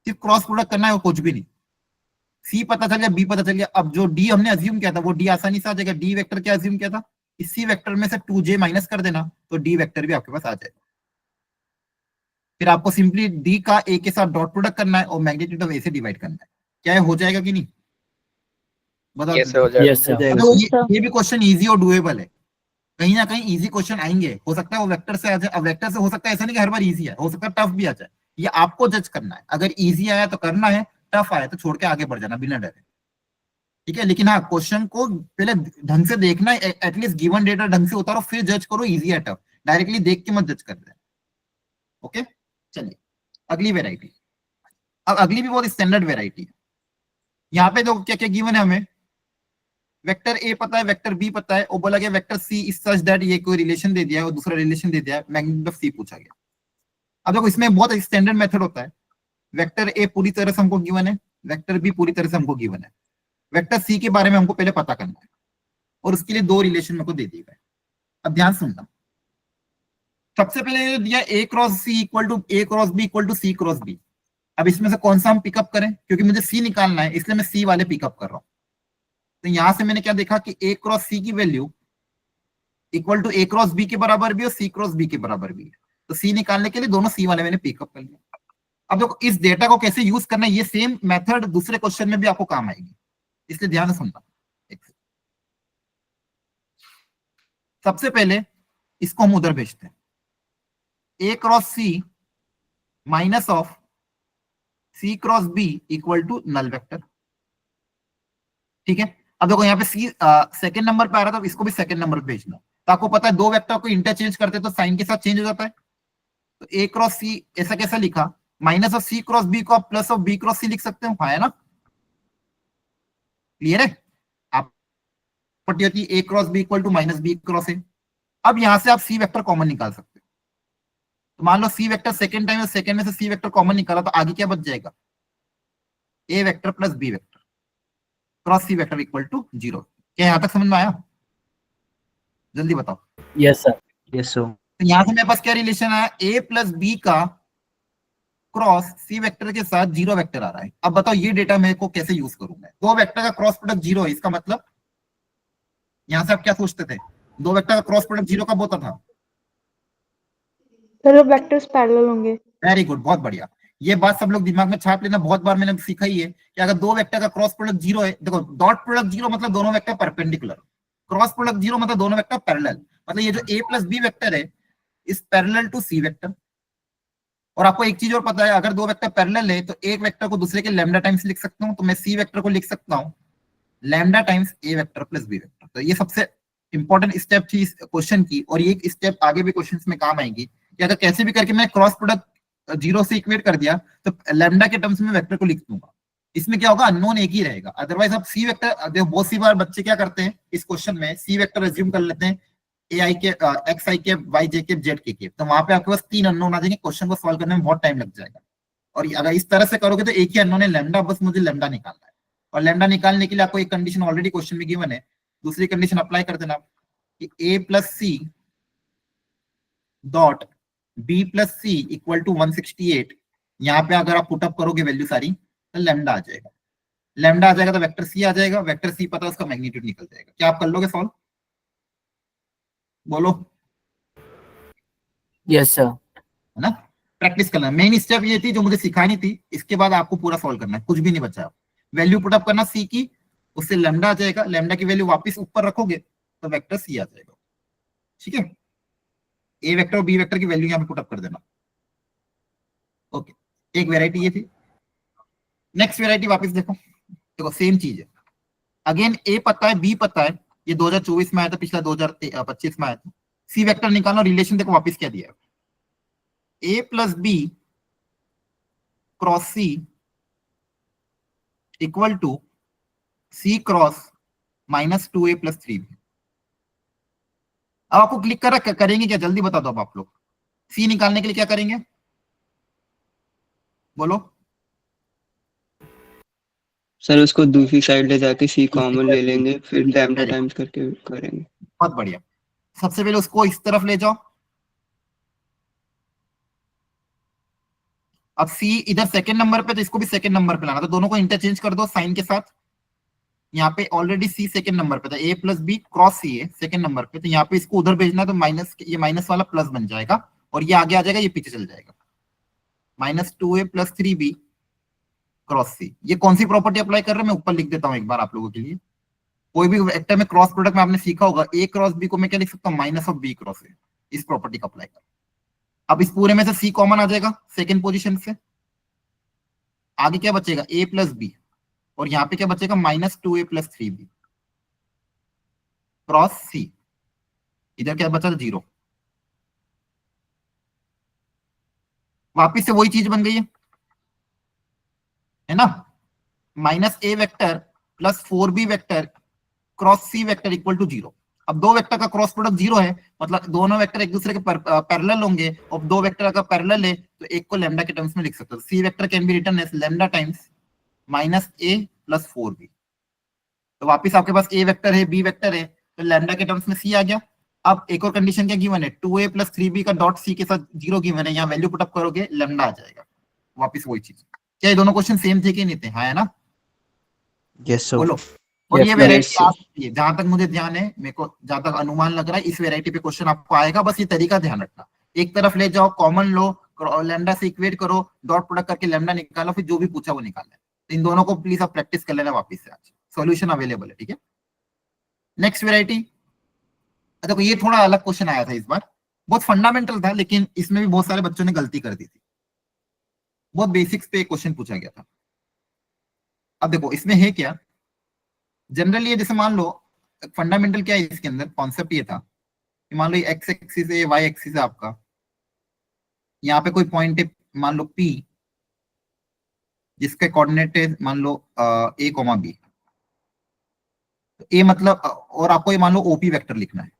सिर्फ क्रॉस प्रोडक्ट करना है, वो कुछ भी नहीं। सी पता चल गया, बी पता चल गया। अब जो डी हमने अज्यूम किया था वो डी आसानी से आ जाएगा। डी वेक्टर क्या अज्यूम किया था, इस सी वेक्टर में से 2j माइनस कर देना, तो डी वेक्टर भी आपके पास आ जाएगा। फिर आपको सिंपली डी का ए के साथ डॉट प्रोडक्ट करना है और मैग्नीट्यूड ऑफ ए से डिवाइड करना है। क्या ये हो जाएगा कि नहीं, बताओ। Yes, हो जाएगा। Yes sir. तो ये भी क्वेश्चन इजी और डुएबल है। कहीं ना कहीं इजी क्वेश्चन आएंगे, हो सकता है वो वेक्टर से आ जाए। अब वेक्टर से हो सकता है ऐसा नहीं कि हर बार इजी है, हो सकता है टफ भी आ जाए। ये आपको जज करना है, अगर इजी आया तो करना है, टफ आया तो छोड़ के आगे बढ़ जाना बिना डरे, ठीक है। लेकिन हाँ, क्वेश्चन को पहले ढंग से देखना है, एटलीस्ट गिवन डेटा ढंग से उतारो, फिर जज करो इजी है टफ। डायरेक्टली देख के मत जज कर दे, ओके। चलिए अगली वेराइटी। अब अगली भी बहुत स्टैंडर्ड वेराइटी है। यहाँ पे तो क्या क्या गिवन है हमें, वेक्टर ए पता है, वेक्टर बी पता है, और बोला गया vector c is such that, ये कोई रिलेशन दे दिया है और दूसरा रिलेशन दे दिया है, मैग्नीट्यूड ऑफ सी पूछा गया। अब देखो इसमें बहुत स्टैंडर्ड मेथड होता है। वेक्टर ए पूरी तरह से हमको गिवन है, वेक्टर बी पूरी तरह से हमको गिवन है, वेक्टर सी के बारे में हमको पहले पता करना है, और उसके लिए दो रिलेशन मेरे को दे दिए गए। अब ध्यान सुनना, सबसे पहले दिया A cross C equal to A cross B equal to C cross B. अब इसमें से कौन सा हम पिकअप करें, क्योंकि मुझे सी निकालना है इसलिए मैं सी वाले पिकअप कर रहा हूं। तो यहां से मैंने क्या देखा कि ए क्रॉस सी की value equal to A cross b के बराबर भी और सी क्रॉस बी के बराबर भी है। तो सी निकालने के लिए दोनों सी वाले मैंने पिकअप कर लिया। अब देखो इस डेटा को कैसे यूज करना है, ये सेम मेथड दूसरे क्वेश्चन में भी आपको काम आएगी, इसलिए ध्यान से सुनना। सबसे पहले इसको हम उधर भेजते हैं, A cross C minus of C cross B equal to null vector, ठीक है। अब देखो यहाँ पे सी सेकंड नंबर पे आ रहा था, इसको भी सेकंड नंबर पे भेजना। तो आपको पता है दो वेक्टर को इंटरचेंज करते तो साइन के साथ चेंज हो जाता है। तो ए क्रॉस सी ऐसा कैसा लिखा, minus of C cross b को आप plus of B cross c लिख सकते हो, है ना, क्लियर है। आप पट्टी होती है A cross B equal to minus B cross A. अब यहां से आप सी वेक्टर कॉमन निकाल सकते हो। तो मान लो C vector second time second में से सी वेक्टर कॉमन निकाला, तो आगे क्या बच जाएगा, A vector plus B vector cross C vector equal to 0। क्या यहां तक समझ में आया, जल्दी बताओ। Yes sir. Yes sir. तो यहां से मेरे पास क्या रिलेशन आया, ए प्लस बी का क्रॉस सी वेक्टर के साथ जीरो वेक्टर आ रहा है। अब बताओ ये डेटा मेरे को कैसे यूज करूं मैं? दो वेक्टर का क्रॉस प्रोडक्ट जीरो है, इसका मतलब यहां से आप क्या सोचते थे? दो वेक्टर का क्रॉस प्रोडक्ट जीरो कब होता था? सर वेक्टर्स पैरेलल होंगे। वेरी गुड, बहुत बढ़िया। ये बात सब लोग दिमाग में छाप लेना, बहुत बार मैंने सीखा ही है कि अगर दो वेक्टर का क्रॉस प्रोडक्ट जीरो है, देखो डॉट प्रोडक्ट जीरो मतलब दोनों vector perpendicular, cross product zero मतलब दोनों वेक्टर पैरेलल, मतलब ये जो a प्लस बी वेक्टर है is parallel to c vector. और आपको एक चीज और पता है, अगर दो वेक्टर पैरेलल है तो एक वेक्टर को दूसरे के लैम्डा टाइम्स लिख सकता हूं, तो मैं सी वेक्टर को लिख सकता हूं लैम्डा टाइम्स ए वेक्टर प्लस बी वेक्टर। तो ये सबसे इंपॉर्टेंट स्टेप थी इस क्वेश्चन की, और ये स्टेप आगे भी क्वेश्चंस में काम आएगी कि अगर कैसे भी करके मैं क्रॉस प्रोडक्ट जीरो से इक्वेट कर दिया तो लैम्डा के टर्म्स में वेक्टर को लिख दूंगा। इसमें क्या होगा, अननोन एक ही रहेगा। अदरवाइज आप सी वेक्टर, देखो बहुत सी बार बच्चे क्या करते हैं इस क्वेश्चन में, सी वेक्टर एज्यूम कर लेते हैं ए आई के एक्स आई के वाई जे के जेड के, तो वहां पे आपके पास तीन अननोन आ जाएंगे, क्वेश्चन को सॉल्व करने में बहुत टाइम लग जाएगा। और अगर इस तरह से करोगे तो एक ही अननोन है लैम्डा, बस मुझे लैम्डा निकालना है। और लैम्डा निकालने के लिए आपको एक कंडीशन ऑलरेडी क्वेश्चन में गिवन है, दूसरी कंडीशन अप्लाई कर देना कि A plus C dot B plus C equal to 168। यहाँ पे अगर आप पुटअप करोगे वैल्यू सारी तो लैम्डा आ जाएगा, लैम्डा आ जाएगा तो वेक्टर सी आ जाएगा, वेक्टर सी पता है उसका मैग्नीट्यूड निकल जाएगा। क्या आप कर लोगे सॉल्व? बोलो। Yes sir. है ना, प्रैक्टिस करना। मेन स्टेप ये थी जो मुझे सिखानी थी, इसके बाद आपको पूरा सॉल्व करना है, कुछ भी नहीं बचा। वैल्यू पुटअप करना सी की, उससे लैम्डा आ जाएगा, लैम्डा की वैल्यू वापस ऊपर रखोगे तो वेक्टर सी आ जाएगा। ठीक है, ए वेक्टर और बी वेक्टर की वैल्यू यहाँ पे पुटअप कर देना। ओके, एक वेराइटी ये थी। नेक्स्ट वेराइटी वापस देखो, देखो सेम चीज है, अगेन ए पता है बी पता है, ये 2024 में आया था, पिछला 2025 में आया था। सी वेक्टर निकालना, रिलेशन देखो वापस क्या दिया है, A plus B cross C equal to C cross minus 2a plus 3b। अब आपको क्लिक करेंगे क्या, जल्दी बता दो। अब आप लोग सी निकालने के लिए क्या करेंगे, बोलो। सर उसको दूसरी साइड ले जाके सी कॉमन ले लेंगे, फिर लैम्डा टाइम्स करके करेंगे। बहुत बढ़िया, सबसे पहले उसको इस तरफ ले जाओ। अब सी इधर सेकंड नंबर पे, तो इसको भी सेकंड नंबर पे लाना, तो दोनों को इंटरचेंज कर दो साइन के साथ। यहाँ पे ऑलरेडी सी सेकंड नंबर पे था, ए प्लस बी क्रॉस सी है सेकंड नंबर पे, तो यहाँ पे इसको उधर भेजना है तो माइनस, ये माइनस वाला प्लस बन जाएगा और ये आगे आ जाएगा, ये पीछे चल जाएगा, minus 2a plus 3b cross सी। ये कौन सी प्रॉपर्टी अप्लाई कर रहे हैं मैं ऊपर लिख देता हूँ एक बार आप लोगों के लिए। कोई भी वेक्टर में क्रॉस प्रोडक्ट में आपने सीखा होगा, ए क्रॉस बी को मैं क्या लिख सकता हूँ, minus of B cross A, इस प्रॉपर्टी का अप्लाई कर। अब इस पूरे में से सी कॉमन आ जाएगा सेकेंड पोजिशन से, आगे क्या बचेगा ए प्लस बी, और यहाँ पे क्या बचेगा minus 2a plus 3b cross सी। इधर क्या बचा, 0। वापिस से वही चीज बन गई है ना, minus A vector plus 4b vector cross C vector equal to 0। अब दो वेक्टर का क्रॉस प्रोडक्ट 0 है, मतलब दोनों वेक्टर एक दूसरे के पैरेलल होंगे, और दो वेक्टर का पैरेलल है तो एक को लैम्डा के टर्म्स में लिख सकते हो। C vector can be written as lambda times minus A plus 4b। तो वापिस आपके पास ए वेक्टर है बी वेक्टर है, तो लैम्डा के टर्म्स में सी आ गया। अब एक और कंडीशन क्या गिवन है, 2a प्लस 3b का डॉट सी के साथ 0 गिवन है, यहाँ वैल्यू पुटअप करोगे लैम्डा आ जाएगा। वापिस वही चीज। क्या ये दोनों क्वेश्चन सेम थे कि नहीं थे? हाँ है ना, यस सर। बोलो। और Yes, ये sir. वेराइटी जहां तक मुझे ध्यान है, मेरे को जहां तक अनुमान लग रहा है, इस वेराइटी पे क्वेश्चन आपको आएगा। बस ये तरीका ध्यान रखना, एक तरफ ले जाओ, कॉमन लो, लैम्डा से इक्वेट करो, डॉट प्रोडक्ट करके लैम्डा निकालो, फिर जो भी पूछा वो निकालना है। तो इन दोनों को प्लीज आप प्रैक्टिस कर लेना वापस से, आज सॉल्यूशन अवेलेबल है। ठीक है, नेक्स्ट वेराइटी। देखो ये थोड़ा अलग क्वेश्चन आया था इस बार, बहुत फंडामेंटल था, लेकिन इसमें भी बहुत सारे बच्चों ने गलती कर दी थी। बहुत बेसिक्स पे क्वेश्चन पूछा गया था। अब देखो इसमें है क्या, जनरली जैसे मान लो फंडामेंटल क्या है इसके अंदर, कॉन्सेप्ट ये था कि मान लो ये एक्स एक्सिस है, वाई एक्सिस है आपका, यहाँ पे कोई पॉइंट है मान लो P, जिसका कोऑर्डिनेट है मान लो a, b। ए मतलब, और आपको ये मान लो OP वेक्टर लिखना है।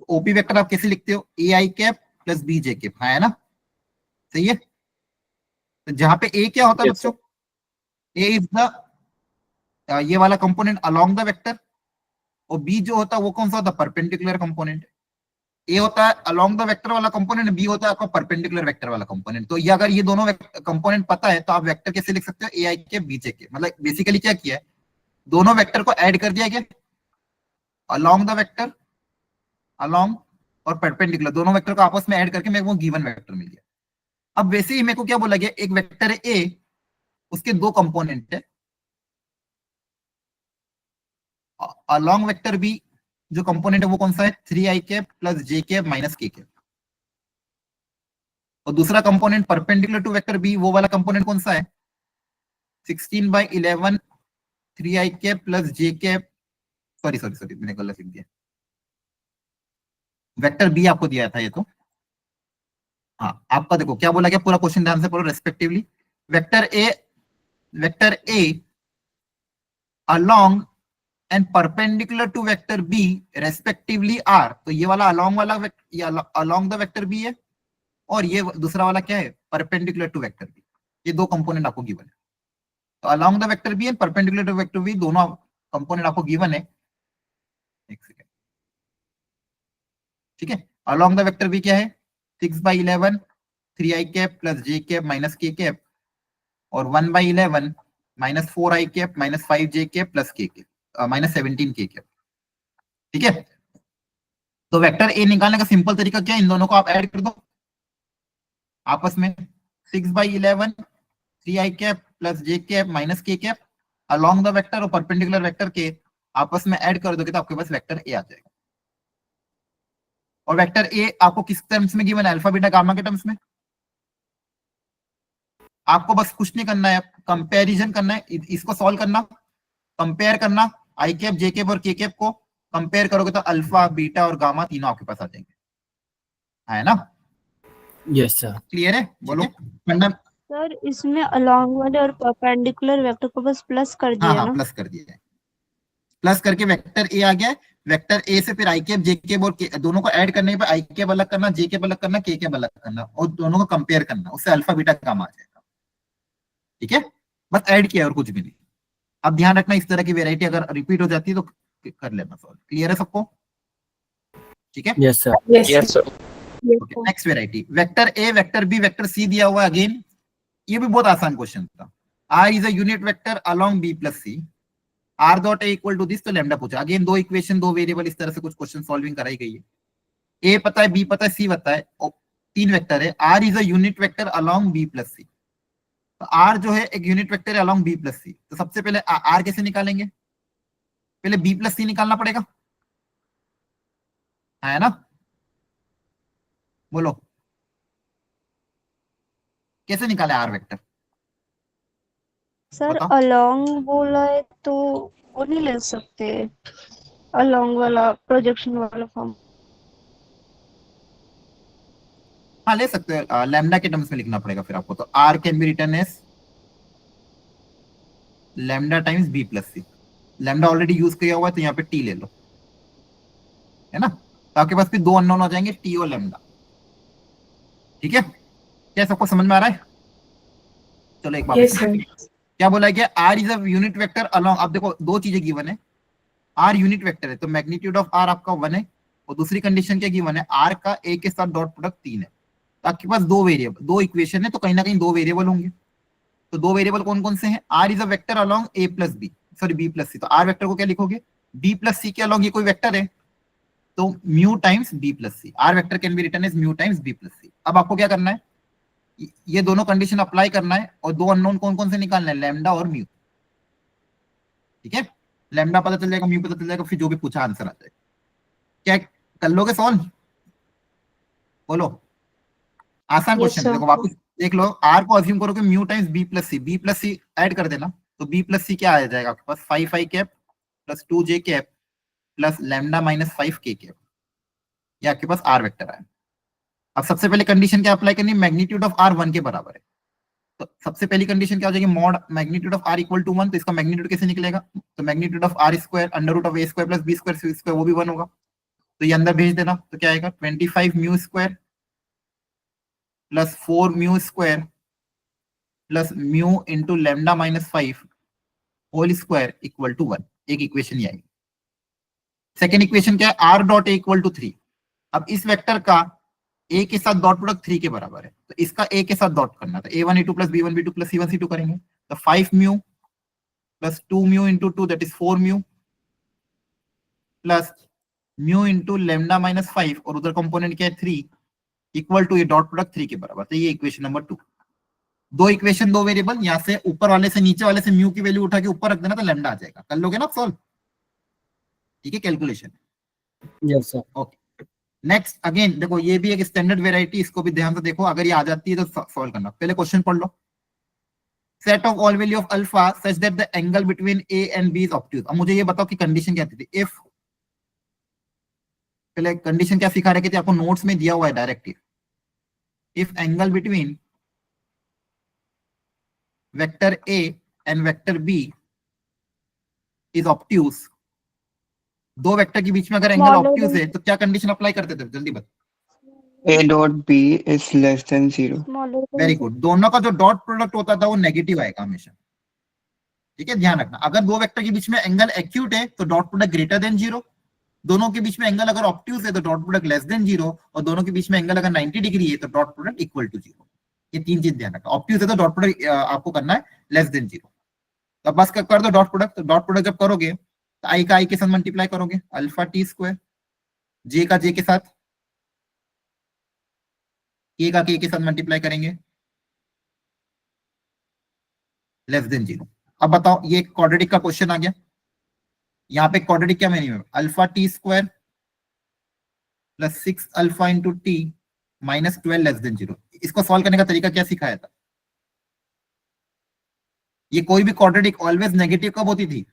OP वेक्टर आप कैसे लिखते हो, A I cap plus B J cap, है ना, सही है। तो जहां पे ए क्या होता है बच्चों, ए इज द ये वाला कंपोनेंट अलोंग द वेक्टर, और बी जो होता है वो कौन सा होता है, परपेंडिकुलर कंपोनेंट। ए होता है अलोंग द वेक्टर वाला कंपोनेंट, बी होता है आपका परपेंडिकुलर वेक्टर वाला कंपोनेंट। तो ये अगर ये दोनों कंपोनेंट पता है तो आप वेक्टर कैसे लिख सकते हो, ए आई के बी जे के। मतलब बेसिकली क्या किया है, दोनों वेक्टर को ऐड कर दिया गया, अलोंग द वेक्टर, अलोंग और परपेंडिकुलर, दोनों वेक्टर को आपस में ऐड करके मेरे को गिवन वेक्टर मिल गया। अब वैसे ही मेरे को क्या बोला गया, एक वेक्टर है ए, उसके दो कंपोनेंट है, अलोंग वेक्टर बी जो कंपोनेंट है वो कौन सा है, 3i cap plus J cap minus K cap. और दूसरा component perpendicular to vector B, वो वाला कंपोनेंट कौन सा है, 16/11 3i cap plus J cap, sorry मैंने गलत लिख दिया, वेक्टर बी आपको दिया था ये तो। हाँ आपका देखो क्या बोला गया, पूरा क्वेश्चन ध्यान से पढ़ो respectively. Vector A along and perpendicular to vector B respectively are. तो ये वाला अलोंग वाला ये अलोंग द वेक्टर बी है, और ये दूसरा वाला क्या है, परपेंडिकुलर टू वेक्टर बी। ये दो कंपोनेंट आपको गिवन है। तो along the vector B and perpendicular to vector B दोनों कंपोनेंट आपको गिवन है। एक सेकेंड, ठीक है। अलोंग द वेक्टर बी क्या है, 6/11 3i cap plus J cap minus K cap, और 1/11 minus 4i cap minus 5j cap plus के कैप माइनस 17 के कैप। ठीक है, तो वेक्टर ए निकालने का सिंपल तरीका क्या है, इन दोनों को आप ऐड कर दो आपस में, 6/11 3i cap plus J cap minus K cap along the vector और परपेंडिकुलर वेक्टर के आपस में ऐड कर दोगे तो आपके पास वेक्टर ए आ जाएगा। और वेक्टर ए आपको किस टर्म्स में गिवन है, अल्फा बीटा गामा के टर्म्स में। आपको बस कुछ नहीं करना है, कंपैरिजन करना है, इसको सॉल्व करना, कंपेयर करना, आई कैप जे कैप और के कैप को कंपेयर करोगे तो अल्फा बीटा और गामा तीनों आपके पास आ जाएंगे, है ना। Yes sir. क्लियर है, बोलो फंडा। सर इसमें अलोंग वाले और परपेंडिकुलर वेक्टर को बस प्लस कर हाँ दिया हाँ ना। प्लस कर दिया है, प्लस करके वेक्टर ए आ गया। वेक्टर ए से फिर आई कैप जे कैप और दोनों को ऐड करने पे आई कैप अलग करना, जे कैप अलग करना, के कैप अलग करना, और दोनों को कंपेयर करना, उससे अल्फा बीटा गामा आ जाएगा। ठीक है, बस ऐड किया और कुछ भी नहीं। अब ध्यान रखना, इस तरह की वेराइटी अगर रिपीट हो जाती है तो कर लेना सॉल्व। क्लियर है सबको, ठीक है। Yes sir. Yes sir. Next variety, vector A vector B vector C दिया हुआ है। अगेन ये भी बहुत आसान क्वेश्चन था। R is a unit vector along B plus C, R dot A equal to this, तो लैम्डा पूछा। अगेन दो इक्वेशन दो वेरिएबल, इस तरह से कुछ क्वेश्चन सॉल्विंग कराई गई है। ए पता है, बी पता है, सी पता है, तीन वेक्टर है। R is a unit vector along B plus C, तो आर जो है एक यूनिट वेक्टर है अलोंग बी प्लस सी। तो सबसे पहले आर कैसे निकालेंगे, पहले बी प्लस सी निकालना पड़ेगा, है ना। बोलो कैसे निकाले आर वेक्टर। सर बताओ। अलोंग बोला है तो वो नहीं ले सकते, अलोंग वाला प्रोजेक्शन वाला फॉर्म। हाँ ले सकते हैं, लैम्डा के टर्म्स में लिखना पड़ेगा फिर आपको। तो R can be written as lambda times B plus C. Lambda already use किया हुआ है तो यहाँ पे टी ले लो, है ना। तो आपके पास फिर दो अननोन हो जाएंगे, टी और लैम्डा। ठीक है, क्या सबको समझ में आ रहा है। चलो एक बात क्या बोला गया, R is a unit vector along. अब देखो दो चीजें गिवन है, आर यूनिट वेक्टर है तो मैग्नीट्यूड ऑफ आर आपका 1 है, और दूसरी कंडीशन क्या गिवन है, आर का ए के साथ डॉट प्रोडक्ट 3 है। तो आपके पास दो वेरिएबल, दो इक्वेशन है, तो कहीं ना कहीं दो वेरिएबल होंगे। तो दो वेरिएबल कौन कौन से हैं, R is a vector along A plus B, sorry B plus C. तो आर वेक्टर को क्या लिखोगे, बी प्लस सी के अलोंग ये कोई वेक्टर है तो mu times B plus C. R vector can be written as mu times B plus C. अब आपको क्या करना है, ये दोनों कंडीशन अप्लाई करना है, और दो अननोन कौन कौन से निकालना है, लैम्डा और म्यू। ठीक है, लैम्डा पता चल जाएगा, म्यू पता चल जाएगा, फिर जो भी पूछा आंसर आ जाएगा। क्या कर लोगे सॉल्व, बोलो। आसान क्वेश्चन है, देखो वापस देख लो। आर को अज्यूम करो कि म्यू टाइम्स बी प्लस सी, बी प्लस सी ऐड कर देना, तो बी प्लस सी क्या आ जाएगा आपके पास, 5i cap plus 2j cap plus lambda minus 5k cap. ये आपके पास आर वेक्टर है। अब सबसे पहले कंडीशन क्या अप्लाई करनी है, मैग्नीट्यूड ऑफ आर 1 के बराबर है। तो सबसे पहली कंडीशन क्या हो जाएगी, mod magnitude of R equal to 1। तो इसका मैग्नीट्यूड कैसे निकलेगा, तो magnitude of R square under root of A square plus B square C square, वो भी 1 होगा। तो ये अंदर भेज देना, तो क्या आएगा 25 mu square plus 4 mu square plus mu into lambda minus 5 whole square equal to 1। एक इक्वेशन ये आएगी। सेकेंड इक्वेशन क्या है, R dot A equal to 3। अब इस वेक्टर का ए के साथ डॉट प्रोडक्ट 3 के बराबर है, तो इसका ए के साथ डॉट करना था, a1 a2 plus b1 b2 plus c1 c2 करेंगे, तो 5 mu plus 2 mu into 2 that is 4 mu plus mu into lambda minus 5 और उधर कंपोनेंट क्या है 3 इक्वल टू ये डॉट प्रोडक्ट 3 के बराबर। तो ये इक्वेशन नंबर 2। दो इक्वेशन दो वेरिएबल, यहाँ से ऊपर वाले से नीचे वाले से म्यू की वैल्यू उठा के ऊपर रख देना तो लेमडा आ जाएगा। कर लोगे ना आप सॉल्व? ठीक है, calculation. Yes, sir. Okay, next again देखो ये भी एक स्टैंडर्ड वेराइटी, इसको भी ध्यान से देखो, अगर ये आ जाती है तो सॉल्व करना। पहले क्वेश्चन पढ़ लो। Set of all value of alpha such that the angle between A and B is obtuse. अब मुझे ये बताओ कि कंडीशन क्या थी। इफ पहले कंडीशन क्या सिखा रहे थे आपको, नोट्स में दिया हुआ है direct. If angle between vector A and vector B is obtuse, दो वेक्टर के बीच में अगर एंगल Smaller ऑब्ट्यूज than- है तो क्या कंडीशन अप्लाई करते थे, जल्दी बता। A dot B is less than 0. smaller than very good. दोनों का जो डॉट प्रोडक्ट होता था वो नेगेटिव आएगा हमेशा। ठीक है, ध्यान रखना। अगर दो वेक्टर के बीच में एंगल एक्यूट है तो डॉट प्रोडक्ट ग्रेटर देन 0, दोनों के बीच में एंगल अगर ऑब्ट्यूज है तो डॉट प्रोडक्ट लेस देन 0, और दोनों के बीच में एंगल अगर 90 डिग्री है तो डॉट प्रोडक्ट इक्वल टू 0। ये तीन चीज ध्यान रखना। ऑब्ट्यूज है तो डॉट प्रोडक्ट आपको करना है लेस देन 0। तो बस कर दो डॉट प्रोडक्ट। तो डॉट प्रोडक्ट जब करोगे तो आई का आई के साथ मल्टीप्लाई करोगे, अल्फा टी स्क्वायर, जे का जे के साथ, के का के साथ मल्टीप्लाई करेंगे, लेस देन 0। अब बताओ, ये क्वाड्रेटिक का क्वेश्चन आ गया। यहाँ पे क्वाड्रेटिक क्या मीनिंग है, alpha T square plus 6 alpha into T minus 12 less than 0। इसको सॉल्व करने का तरीका क्या सिखाया था? ये कोई भी क्वाड्रेटिक ऑलवेज नेगेटिव कब होती थी,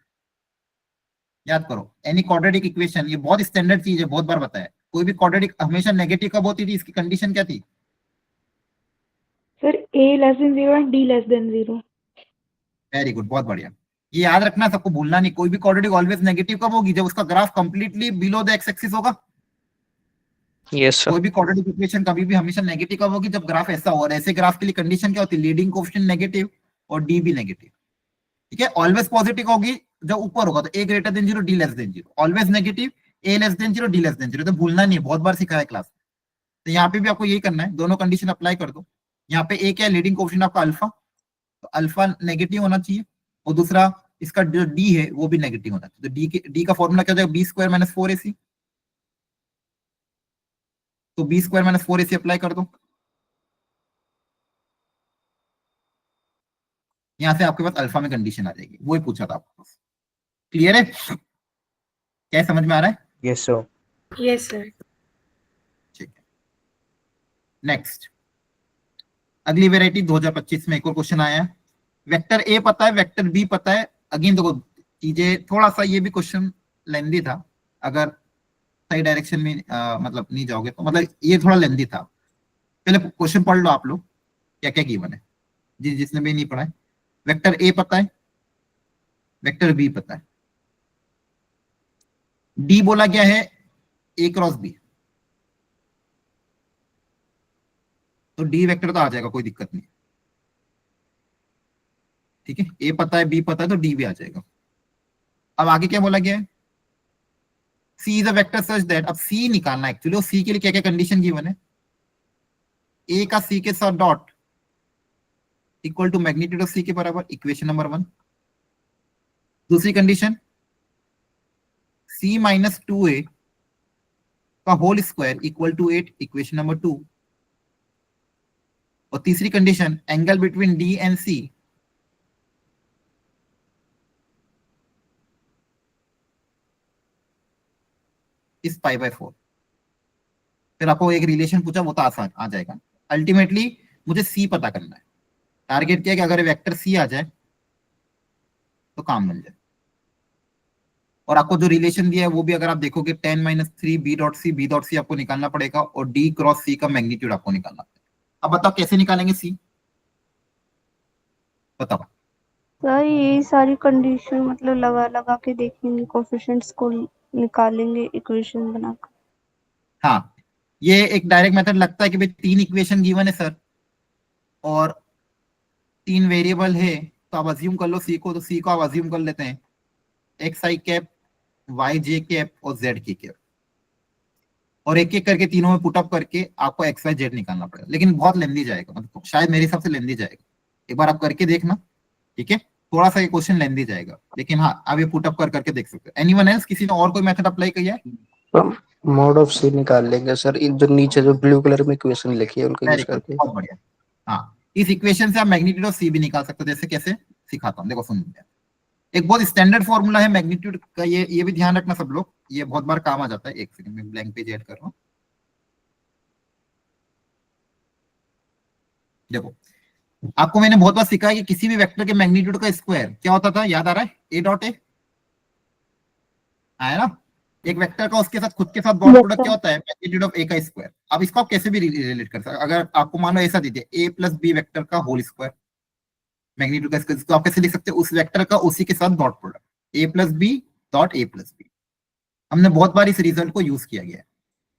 याद करो। एनी क्वाड्रेटिक इक्वेशन, ये बहुत स्टैंडर्ड चीज है, बहुत बार बताया। कोई भी क्वाड्रेटिक हमेशा नेगेटिव कब होती थी, इसकी कंडीशन क्या थी? Sir, A less than 0 and D less than 0. Very good, बहुत बढ़िया। ये याद रखना, सबको भूलना नहीं। कोई भी क्वाड्रेटिक ऑलवेज नेगेटिव कब होगी, जब उसका graph completely below the x axis होगा। Yes, sir. कोई भी क्वाड्रेटिक इक्वेशन कभी भी हमेशा नेगेटिव कब होगी, जब ग्राफ ऐसा हो। और ऐसे ग्राफ के लिए कंडीशन क्या होती है, लीडिंग कोएफिशिएंट नेगेटिव और डी भी नेगेटिव। ठीक है, ऑलवेज पॉजिटिव होगी जब ऊपर होगा, तो A greater than 0 D less than 0। Always negative, A less than 0 D less than 0। तो भूलना नहीं है, बहुत बार सिखाया है क्लास। तो यहाँ पे भी आपको यही करना है, दोनों कंडीशन अप्लाई कर दो। यहाँ पे ए क्या है, लीडिंग कोएफिशिएंट आपका अल्फा, तो अल्फा नेगेटिव होना चाहिए, और दूसरा इसका जो डी है वो भी नेगेटिव होना चाहिए। तो डी का फॉर्मूला क्या हो जाएगा, बी स्क्वायर माइनस 4ac। तो B square minus 4ac apply कर दो। यहां से आपके पास अल्फा में कंडीशन आ जाएगी, वही पूछा था आपको। क्लियर है, क्या समझ में आ रहा है? Yes, sir. Yes, sir. ठीक है, नेक्स्ट अगली वेराइटी 2025 में एक और क्वेश्चन आया है। वेक्टर ए पता है, वेक्टर बी पता है। अगेन देखो चीजें थोड़ा सा, ये भी क्वेश्चन लेंदी था, अगर सही डायरेक्शन में मतलब नहीं जाओगे तो, मतलब ये थोड़ा लेंदी था। पहले क्वेश्चन पढ़ लो आप लोग, क्या क्या गिवन है, जिसने भी नहीं पढ़ा है। वेक्टर ए पता है, वेक्टर बी पता है, डी बोला गया है ए क्रॉस बी, तो डी वेक्टर तो आ जाएगा, कोई दिक्कत नहीं। ठीक है, ए पता है, बी पता है, तो डी भी आ जाएगा। अब आगे क्या बोला गया है, C is a vector such that. अब सी निकालना एक्चुअली, सी के लिए क्या क्या कंडीशन गिवन है, ए का सी के साथ dot equal to magnitude of C के बराबर, इक्वेशन नंबर 1। दूसरी कंडीशन सी माइनस 2a का whole square equal to 8, equation number 2। और तीसरी condition angle between D and C is π/4। फिर आपको एक रिलेशन पूछा, वो तो आसान आ जाएगा। अल्टीमेटली मुझे सी पता करना है, टारगेट क्या है कि अगर वेक्टर सी आ जाए तो काम मिल जाए। और आपको जो रिलेशन दिया है वो भी अगर आप देखोगे 10 - 3 b डॉट सी आपको निकालना पड़ेगा, और डी क्रॉस सी का मैग्नीट्यूड आपको निकालना पड़ेगा। अब बताओ कैसे निकालेंगे सी, बताओ। सर ये सारी कंडीशन मतलब लगा लगा के देखेंगे, कोफिशिएंट्स को निकालेंगे इक्वेशन बनाकर। हाँ, ये एक डायरेक्ट मेथड लगता है कि भाई 3 इक्वेशन गिवन है सर, और 3 वेरिएबल है, तो आप अज्यूम कर लो सी को। तो सी को आप अज्यूम कर लेते हैं एक्स आई कैप, वाई जे कैप और जेड के कैप। और एक एक करके तीनों में पुटअप करके आपको एक्स वाई जेड निकालना पड़ेगा, लेकिन बहुत लेंदी जाएगा, मतलब शायद मेरे हिसाब से लेंदी जाएगा। एक बार आप करके देखना, ठीक है, थोड़ा सा ये क्वेश्चन लेंदी जाएगा, लेकिन हाँ आप ये पुटअप कर करके देख सकते हो। एनीवन एल्स, किसी ने और कोई मेथड अप्लाई किया है? मोड ऑफ सी निकाल लेंगे सर, जो नीचे जो ब्लू कलर में इक्वेशन लिखी है उनको यूज करके। बहुत बढ़िया। हाँ, इस इक्वेशन से आप मैग्नीट्यूड ऑफ सी भी निकाल सकते हो, जैसे कैसे सिखाता हूँ, देखो सुन लीजिए। एक बहुत स्टैंडर्ड फॉर्मूला है मैग्नीट्यूड का, ये भी ध्यान रखना सब लोग, ये बहुत बार काम आ जाता है। एक सेकंड में ब्लैंक पेज ऐड कर रहा हूँ। देखो, आपको मैंने बहुत बार सिखाया कि किसी भी वेक्टर के मैग्नीट्यूड का स्क्वायर क्या होता था, याद आ रहा है? ए डॉट ए आया ना? एक वेक्टर का उसके साथ खुद के साथ डॉट प्रोडक्ट क्या होता है? मैग्नीट्यूड ऑफ ए का स्क्वायर। अब इसको आप कैसे भी रिलेट कर सकते हैं, अगर आपको मान लो ऐसा दीजिए ए प्लस बी वेक्टर का होल स्क्वायर, मैग्नीट्यूड का स्क्वायर, तो आप कैसे लिख सकते हैं? उस वेक्टर का उसी के साथ dot product A plus B dot A plus B. हमने बहुत बार इस रिजल्ट को यूज किया गया है,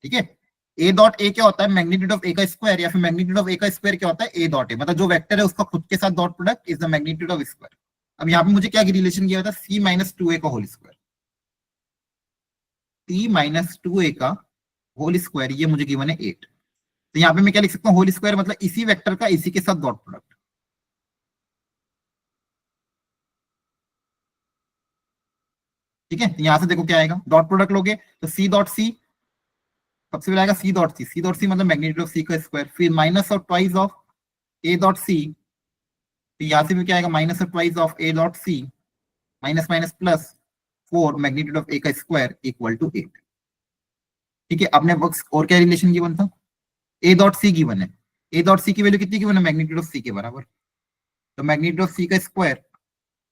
ठीक है। ए डॉट ए क्या होता है? मैग्नीट्यूड ऑफ ए का स्क्वायर, या फिर मैग्नीट्यूड ऑफ ए का स्क्वायर क्या होता है? ए डॉट ए, मतलब जो वेक्टर है उसका खुद के साथ dot product is the magnitude of square. अब यहाँ पे मुझे क्या रिलेशन किया था? सी माइनस 2a का होल स्क्वायर, सी माइनस 2a का होल स्क्वायर, ये मुझे गिवन है 8। तो यहाँ पे मैं क्या लिख सकता हूँ? होल स्क्वायर मतलब इसी वेक्टर का इसी के साथ डॉट प्रोडक्ट, ठीक है। यहां से देखो क्या आएगा, डॉट प्रोडक्ट लोगे तो सी डॉट सी, सबसे पहले आएगा C dot C, C dot C मतलब मैग्नीट्यूड ऑफ सी का स्क्वायर, फिर minus of twice of A dot C, फिर यहां से भी क्या आएगा? Minus of twice of A dot C, minus minus plus 4 magnitude of A का स्क्वायर इक्वल टू 8, ठीक है। अपने वक्त और क्या रिलेशन गिवन था? ए डॉट सी गिवन है, ए डॉट सी की वैल्यू कितनी गिवन है? मैग्नीट्यूड ऑफ सी के बराबर। तो मैग्नीट्यूड ऑफ सी का स्क्वायर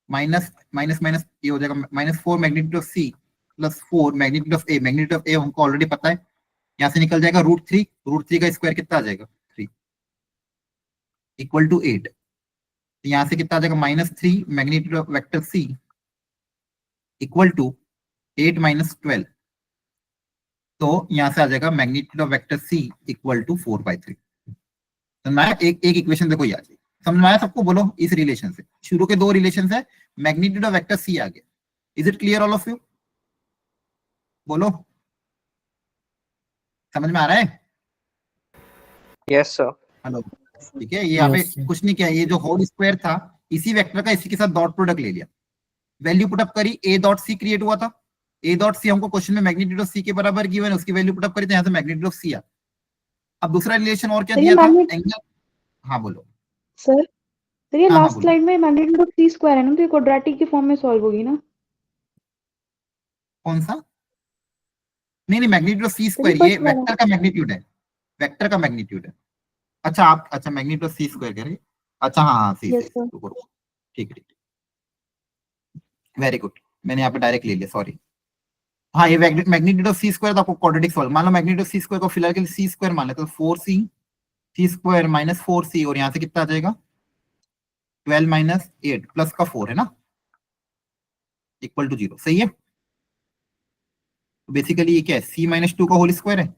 माइनस माइनस माइनस ये हो जाएगा minus 4 magnitude of C plus 4 magnitude of A, magnitude of A हमको ऑलरेडी पता है, यहां से निकल जाएगा √3, √3 का स्क्वायर कितना आ जाएगा? 3 इक्वल टू 8। यहां से कितना आ जाएगा? -3 magnitude of vector C equal to 8 minus 12, तो यहां से आ जाएगा magnitude of vector C equal to 4/3। समझ एक इक्वेशन देखो, याद समझ में आया सबको? बोलो, इस रिलेशन से शुरू के दो रिलेशन है, मैग्नीट्यूड ऑफ वेक्टर सी आ गया। Is it clear all of you? बोलो, समझ में आ रहा है? Yes sir. हेलो, ठीक है। ये यहाँ पे Yes, sir. कुछ नहीं किया, ये जो होल स्क्वायर था इसी वेक्टर का इसी के साथ डॉट प्रोडक्ट ले लिया, वैल्यू पुटअप करी, ए डॉट सी क्रिएट हुआ था। ए डॉट सी हमको क्वेश्चन में मैग्नीट्यूड ऑफ सी के बराबर गिवन है, उसकी वैल्यू पुटअप करी तो यहाँ से मैग्नीट्यूड ऑफ सी आ। अब दूसरा रिलेशन और क्या सर, दिया ये था? मैग्नीट- एंगल। हाँ बोलो। सर ये हाँ, लास्ट बोलो। स्लाइड में मैग्नीट्यूड ऑफ सी स्क्वायर है ना, तो ये क्वाड्रेटिक के फॉर्म में सॉल्व होगी ना? कौन सा? नहीं, मैग्नीट्यूड ऑफ सी स्क्वायर ये first वाला। वेक्टर का मैग्नीट्यूड है, वेक्टर का मैग्नीट्यूड है। अच्छा आप, अच्छा मैग्नीट्यूड ऑफ सी स्क्वायर कह रहे हैं? अच्छा हाँ सी Yes, से, sir. ठीक है, वेरी गुड, मैंने यहाँ पे डायरेक्ट ले लिया, सॉरी। हाँ, ये मैग्नीट्यूड ऑफ सी स्क्वायर तो आपको क्वाड्रेटिक सॉल्व, मान लो मैग्नीट्यूड ऑफ सी स्क्वायर को फिलहाल के लिए सी स्क्वायर मान लेते तो 4c सी स्क्वायर माइनस 4c, और यहाँ से कितना आ जाएगा? 12 माइनस 8 प्लस का 4 है ना, इक्वल टू 0, सही है। तो बेसिकली ये क्या है? c माइनस 2 का होल स्क्वायर है,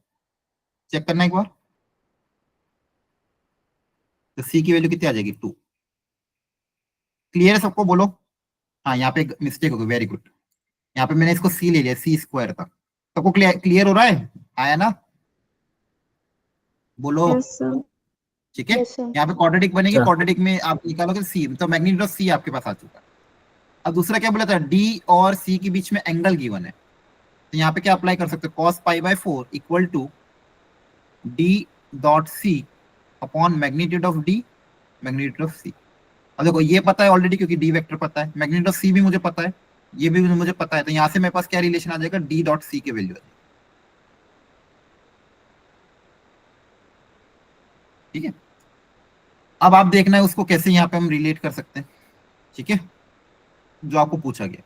चेक करना एक बार। तो c की वैल्यू कितनी आ जाएगी? 2। क्लियर है सबको? बोलो। हाँ, यहाँ पे मिस्टेक हो गई, वेरी गुड, यहाँ पे मैंने इसको c ले लिया, c स्क्वायर था। सबको क्लियर हो रहा है? आया ना? बोलो। Yes, sir. ठीक है, Yes, sir. यहाँ पे क्वाड्रेटिक बनेगी, अच्छा। क्वाड्रेटिक में आप निकालोगे सी, तो मैग्नीट्यूड ऑफ सी आपके पास आ चुका है। अब दूसरा क्या बोला था? डी और सी के बीच में एंगल गिवन है, तो यहाँ पे क्या अप्लाई कर सकते हो? cos π/4 equal to D dot C upon magnitude of D, magnitude of C. अब देखो ये पता है ऑलरेडी, क्योंकि डी वेक्टर पता है, मैग्नीट्यूड ऑफ सी भी मुझे पता है, ये भी मुझे पता है, तो यहाँ से मेरे पास क्या रिलेशन आ जाएगा? डी डॉट सी के वैल्यू। ठीक है, अब आप देखना है उसको कैसे यहाँ पे हम रिलेट कर सकते हैं, ठीक है, जो आपको पूछा गया।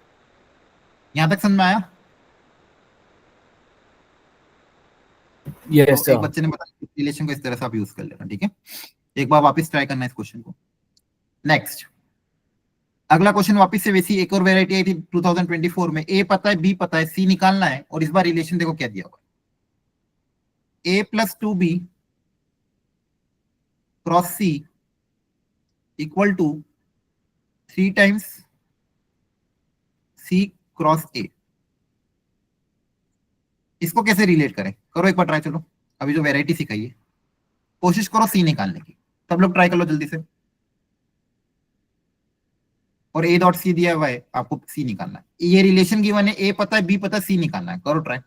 यहां तक समझ में आया? Yes, तो sir. एक बच्चे ने बताया रिलेशन को इस तरह से आप यूज कर लेना, ठीक है। एक बार वापस ट्राई करना इस क्वेश्चन को। नेक्स्ट, अगला क्वेश्चन वापस से वैसी एक और वेराइटी आई थी 2024 में। ए पता है, बी पता है, सी निकालना है, और इस बार रिलेशन देखो क्या दिया हुआ है। A plus 2b cross C equal to 3 times C cross A. इसको कैसे रिलेट करें? करो एक बार ट्राई, चलो अभी जो वेराइटी सिखाई है कोशिश करो सी निकालने की, सब लोग ट्राई कर लो जल्दी से। और ए डॉट सी दिया हुआ है, आपको सी निकालना है। ये रिलेशन गिवन है, ए पता है बी पता है, सी निकालना है, करो ट्राई।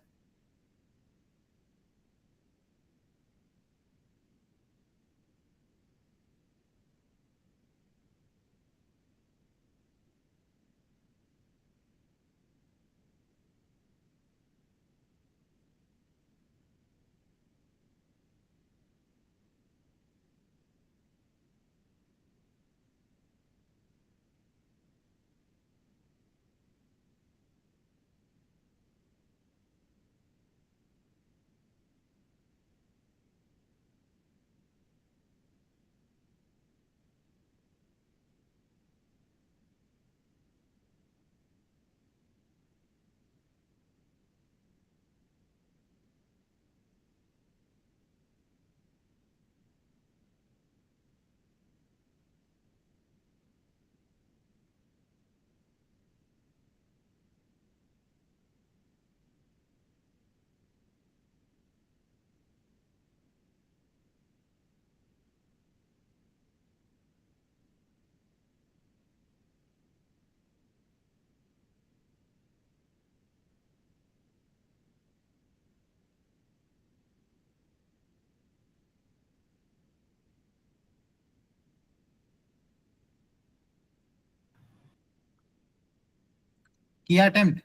किया अटेम्प्ट?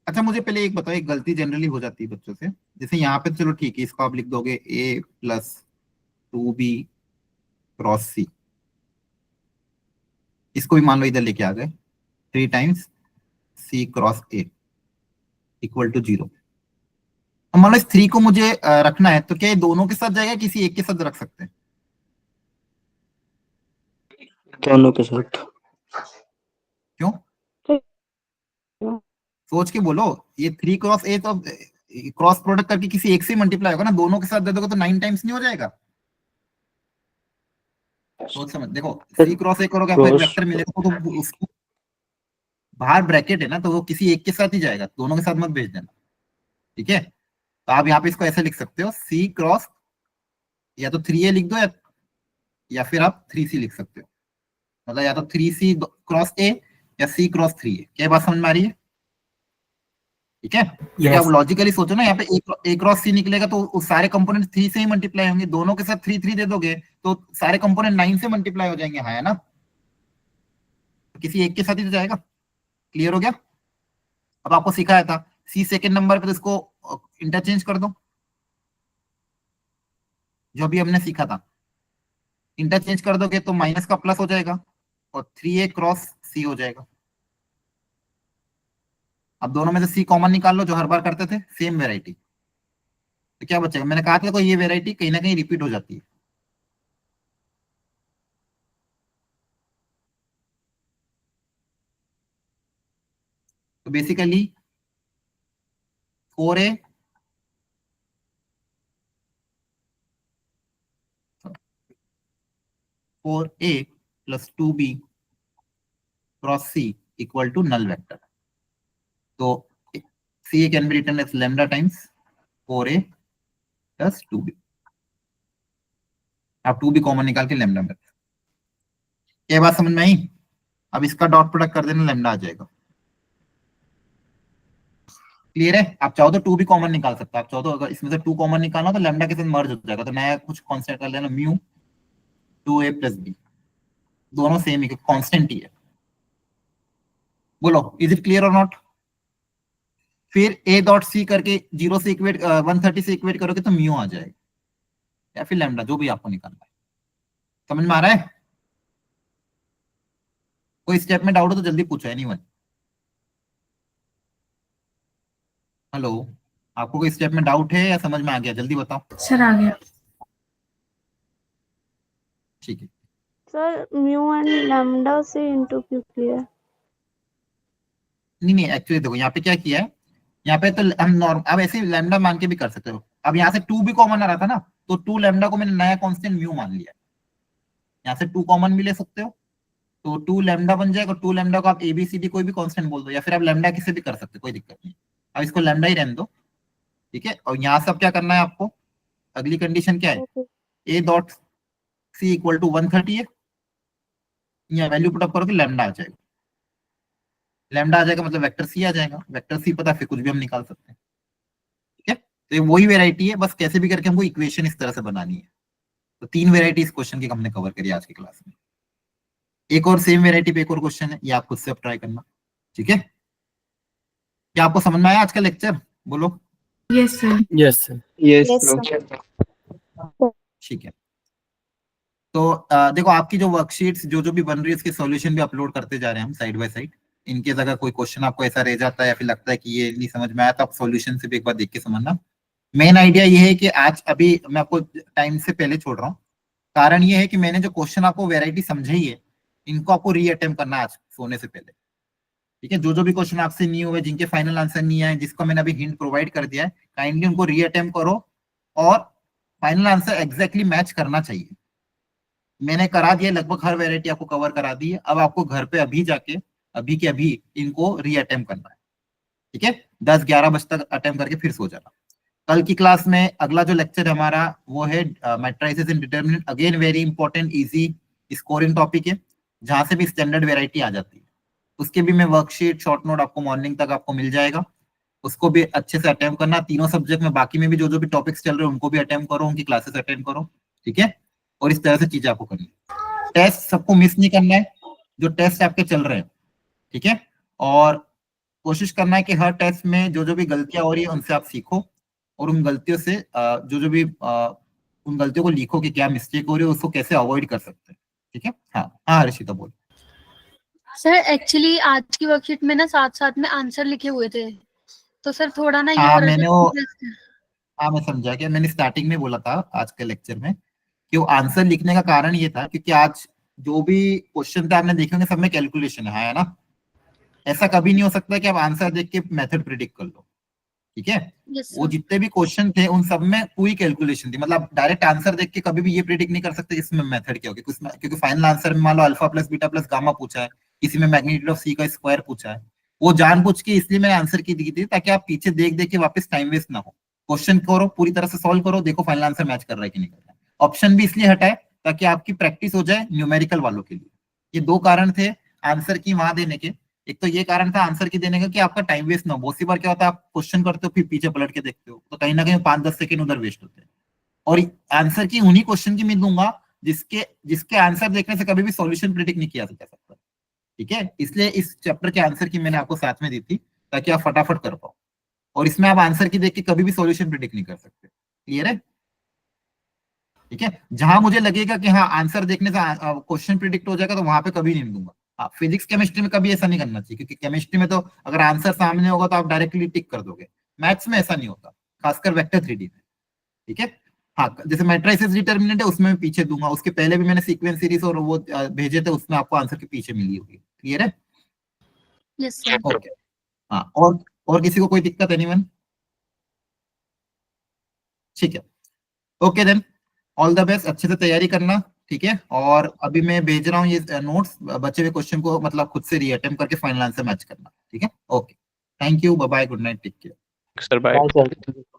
अच्छा मुझे पहले एक बताओ, एक गलती जनरली हो जाती है बच्चों से, जैसे यहाँ पे चलो ठीक है, इसको आप लिख दोगे ए प्लस 2b क्रॉस सी, इसको भी मान लो इधर लेके आ गए, 3 times C cross A equal to 0। मान लो इस 3 को मुझे रखना है, तो क्या ये दोनों के साथ जाएगा, किसी एक के साथ रख सकते हैं? दोनों के साथ। क्यों? सोच के बोलो, ये 3 क्रॉस ए तो क्रॉस प्रोडक्ट करके किसी एक से मल्टीप्लाई होगा ना, दोनों के साथ दे दोगे तो 9 टाइम्स नहीं हो जाएगा? सोच समझ देखो, सी क्रॉस ए करोगे आपको एक वेक्टर मिलेगा, तो उसको बाहर ब्रैकेट है ना, तो वो किसी एक के साथ ही जाएगा, दोनों के साथ मत भेज देना, ठीक है? तो आप यहाँ पे इसको ऐसे लिख सकते हो, सी क्रॉस, या तो 3a लिख दो, या फिर आप 3c लिख सकते हो, मतलब या तो 3c क्रॉस ए या c क्रॉस 3a। क्या बात समझ में आ रही है? ठीक है? Yes. आप लॉजिकली सोचो ना, यहाँ पे ए क्रॉस सी निकलेगा तो उस सारे कंपोनेंट 3 से ही मल्टीप्लाई होंगे, दोनों के साथ 3 3 दे दोगे तो सारे कंपोनेंट 9 से मल्टीप्लाई हो जाएंगे, हाँ है ना? तो किसी एक के साथ ही तो जाएगा। क्लियर हो गया? अब आपको सिखाया था सी सेकंड नंबर पे, तो इसको इंटरचेंज कर दो, जो भी हमने सीखा था, इंटरचेंज कर दोगे तो माइनस का प्लस हो जाएगा और 3a क्रॉस सी हो जाएगा। अब दोनों में से सी कॉमन निकाल लो, जो हर बार करते थे, सेम वेराइटी, तो क्या बचेगा? मैंने कहा था ये वेराइटी कहीं ना कहीं रिपीट हो जाती है। तो basically 4a plus 2b cross C equal to null vector. तो C can be written as lambda times 4a plus 2b। आप 2b कॉमन निकाल के लैम्डा में, ये बात समझ में आई? अब इसका डॉट प्रोडक्ट कर देना, लैम्डा आ जाएगा। क्लियर है? आप चाहो तो 2 भी कॉमन निकाल सकते हो, आप चाहो तो अगर इसमें से 2 कॉमन निकालना तो लैम्डा के साथ मर्ज हो जाएगा, तो नया कुछ कांस्टेंट कर लेना, म्यू 2a प्लस b, दोनों सेम ही कांस्टेंट ही है। बोलो इज इट क्लियर और नॉट? फिर a डॉट सी करके 0 से इक्वेट 130 से इक्वेट करोगे तो म्यू आ जाएगा, या फिर लैम्डा, जो भी आपको निकालना है। समझ में आ रहा है? कोई स्टेप में डाउट हो तो जल्दी पूछो, एनीवन। हेलो, आपको कोई स्टेप में डाउट है या समझ में आ गया? जल्दी बताओ। सर आ गया। ठीक है। सर म्यू एंड लैम्डा से इंटू क्यों किया? नहीं एक्चुअली देखो यहाँ पे क्या किया है, यहाँ पे तो हम नॉर्मल, अब ऐसे लैम्डा मान के भी कर सकते हो। अब यहाँ से 2 भी कॉमन आ रहा था ना, तो 2 लैम्डा को मैंने नया कांस्टेंट म्यू मान लिया। यहाँ से 2 कॉमन भी ले सकते हो, तो 2 लैम्डा बन जाएगा। 2 लैम्डा को आप एबीसीडी कोई भी कांस्टेंट बोल दो, या फिर आप लैम्डा किसे भी कर सकते हो, कोई दिक्कत नहीं। अब इसको लैम्डा ही रहने दो, ठीक है, और यहाँ से अब क्या करना है आपको, अगली कंडीशन क्या है, ए डॉट सी इक्वल टू 130 है, यहाँ वैल्यू पुट अप करोगे लैम्डा आ जाएगा, लैम्डा आ जाएगा मतलब वेक्टर सी आ जाएगा, वेक्टर सी पता है फिर कुछ भी हम निकाल सकते हैं। ठीक है, तो ये वही वेराइटी है, बस कैसे भी करके हमको इक्वेशन इस तरह से बनानी है। तो 3 वेराइटी इस क्वेश्चन की हमने कवर करी आज की क्लास में। एक और सेम वेराइटी पे एक और क्वेश्चन है, ये आप खुद से अब ट्राई करना। ठीक है, क्या आपको समझ में आया आज का लेक्चर, बोलो। Yes, sir. Yes Yes, bro sir. ठीक है, तो देखो आपकी जो वर्कशीट्स जो भी बन रही है उसके सॉल्यूशन भी अपलोड करते जा रहे हैं हम साइड बाय साइड। इनकेस अगर कोई क्वेश्चन आपको ऐसा रह जाता है या फिर लगता है कि ये नहीं समझ में आया तो आप सॉल्यूशन से भी एक बार देख के समझना। मेन आइडिया ये है कि आज अभी मैं आपको टाइम से पहले छोड़ रहा हूँ, कारण ये है कि मैंने जो क्वेश्चन आपको वेराइटी समझाई है इनको आपको रीअटेम्प्ट करना आज सोने से पहले। ठीक है, जो भी क्वेश्चन आपसे नहीं हुए, जिनके फाइनल आंसर नहीं आए, जिसको मैंने अभी हिंट प्रोवाइड कर दिया है, काइंडली उनको रीअटेम्प्ट करो और फाइनल आंसर एग्जैक्टली मैच करना चाहिए। मैंने करा दिया, लगभग हर वेराइटी आपको कवर करा दी है। अब आपको घर पे अभी जाके अभी के अभी इनको रीअटेम्प्ट करना है। ठीक है, 10-11 बजे तक अटेम्प्ट करके फिर सो जाना। कल की क्लास में अगला जो लेक्चर हमारा वो है matrices and determinant, again very important easy scoring topic है, जहां से भी स्टैंडर्ड वेराइटी आ जाती है। उसके भी मैं वर्कशीट शॉर्ट नोट आपको मॉर्निंग तक आपको मिल जाएगा, उसको भी अच्छे से अटेम्प्ट करना। तीनों सब्जेक्ट में बाकी में भी जो भी टॉपिक्स चल रहे हैं उनको भी अटेम्प्ट करो, उनकी क्लासेस अटेंड करो। ठीक है, और इस तरह से चीजें आपको करनी है। टेस्ट सबको मिस नहीं करना है, जो टेस्ट आपके चल रहे हैं। ठीक है, और कोशिश करना है कि हर टेस्ट में जो भी गलतियां हो रही है उनसे आप सीखो और उन गलतियों से जो भी उन गलतियों को लिखो कि क्या मिस्टेक हो रही है, उसको कैसे अवॉइड कर सकते हैं। ठीक है, हाँ हर्षिता बोल। सर एक्चुअली आज की वर्कशीट में ना साथ साथ में आंसर लिखे हुए थे, तो सर थोड़ा ना ये हाँ हो रहा मैंने था। वो हाँ मैं समझा कि मैंने स्टार्टिंग में बोला था आज के लेक्चर में कि वो आंसर लिखने का कारण ये था क्योंकि आज जो भी क्वेश्चन थे आपने देखे होंगे सब में कैलकुलेशन है ना। ऐसा कभी नहीं हो सकता कि आप आंसर देख के मेथड प्रिडिक्ट कर लो। ठीक है, वो जितने भी क्वेश्चन थे उन सब में पूरी कैलकुलेशन थी, मतलब डायरेक्ट आंसर देख के कभी भी ये प्रिडिक्ट नहीं कर सकते इसमें मेथड क्या होगी, क्योंकि फाइनल आंसर में मान लो alpha plus beta plus gamma पूछा है, किसी में मैग्नीट्यूड ऑफ सी का स्क्वायर पूछा है, वो जानबूझ के इसलिए मैंने आंसर की दी थी ताकि आप पीछे देख देख के वापस टाइम वेस्ट ना हो। क्वेश्चन करो, पूरी तरह से सॉल्व करो, देखो फाइनल आंसर मैच कर रहा है कि नहीं कर रहा है। ऑप्शन भी इसलिए हटाए ताकि आपकी प्रैक्टिस हो जाए न्यूमेरिकल वालों के लिए। ये 2 कारण थे आंसर की वहां देने के। एक तो ये कारण था आंसर की देने का कि आपका टाइम वेस्ट ना हो। बहुत सी बार क्या होता है आप क्वेश्चन करते हो फिर पीछे पलट के देखते हो तो कहीं ना कहीं 5-10 सेकंड उधर वेस्ट होते हैं। और आंसर की उन्हीं क्वेश्चन की मैं दूंगा जिसके आंसर देखने से कभी भी सॉल्यूशन प्रिडिक्ट नहीं किया जा सकता। ठीक है, इसलिए इस चैप्टर के आंसर की मैंने आपको साथ में दी थी ताकि आप फटाफट कर पाओ, और इसमें आप आंसर की देख के कभी भी सॉल्यूशन प्रिडिक्ट नहीं कर सकते। क्लियर है? ठीक है, जहां मुझे लगेगा कि हाँ आंसर देखने से क्वेश्चन प्रिडिक्ट हो जाएगा तो वहां पे कभी नहीं दूंगा। हाँ, फिजिक्स केमिस्ट्री में कभी ऐसा नहीं करना चाहिए क्योंकि केमिस्ट्री में तो अगर आंसर सामने होगा तो आप डायरेक्टली टिक कर दोगे। मैथ्स में ऐसा नहीं होता, खासकर वेक्टर 3D में। ठीक है, हाँ जैसे मैट्रिसेस डिटरमिनेंट है उसमें मैं पीछे दूंगा, उसके पहले भी मैंने सीक्वेंस सीरीज और वो भेजे थे उसमें आपको आंसर के पीछे मिली होगी। क्लियर है? Yes sir. ओके, हाँ और किसी को कोई दिक्कत एनीवन? ठीक है, okay then all the best, अच्छे से तैयारी करना। ठीक है, और अभी मैं भेज रहा हूँ ये नोट्स, बचे हुए क्वेश्चन को मतलब खुद से रीअटेम्प्ट करके फाइनल आंसर मैच करना। ठीक है, okay, thank you, bye bye, good night, take care. Sir bye.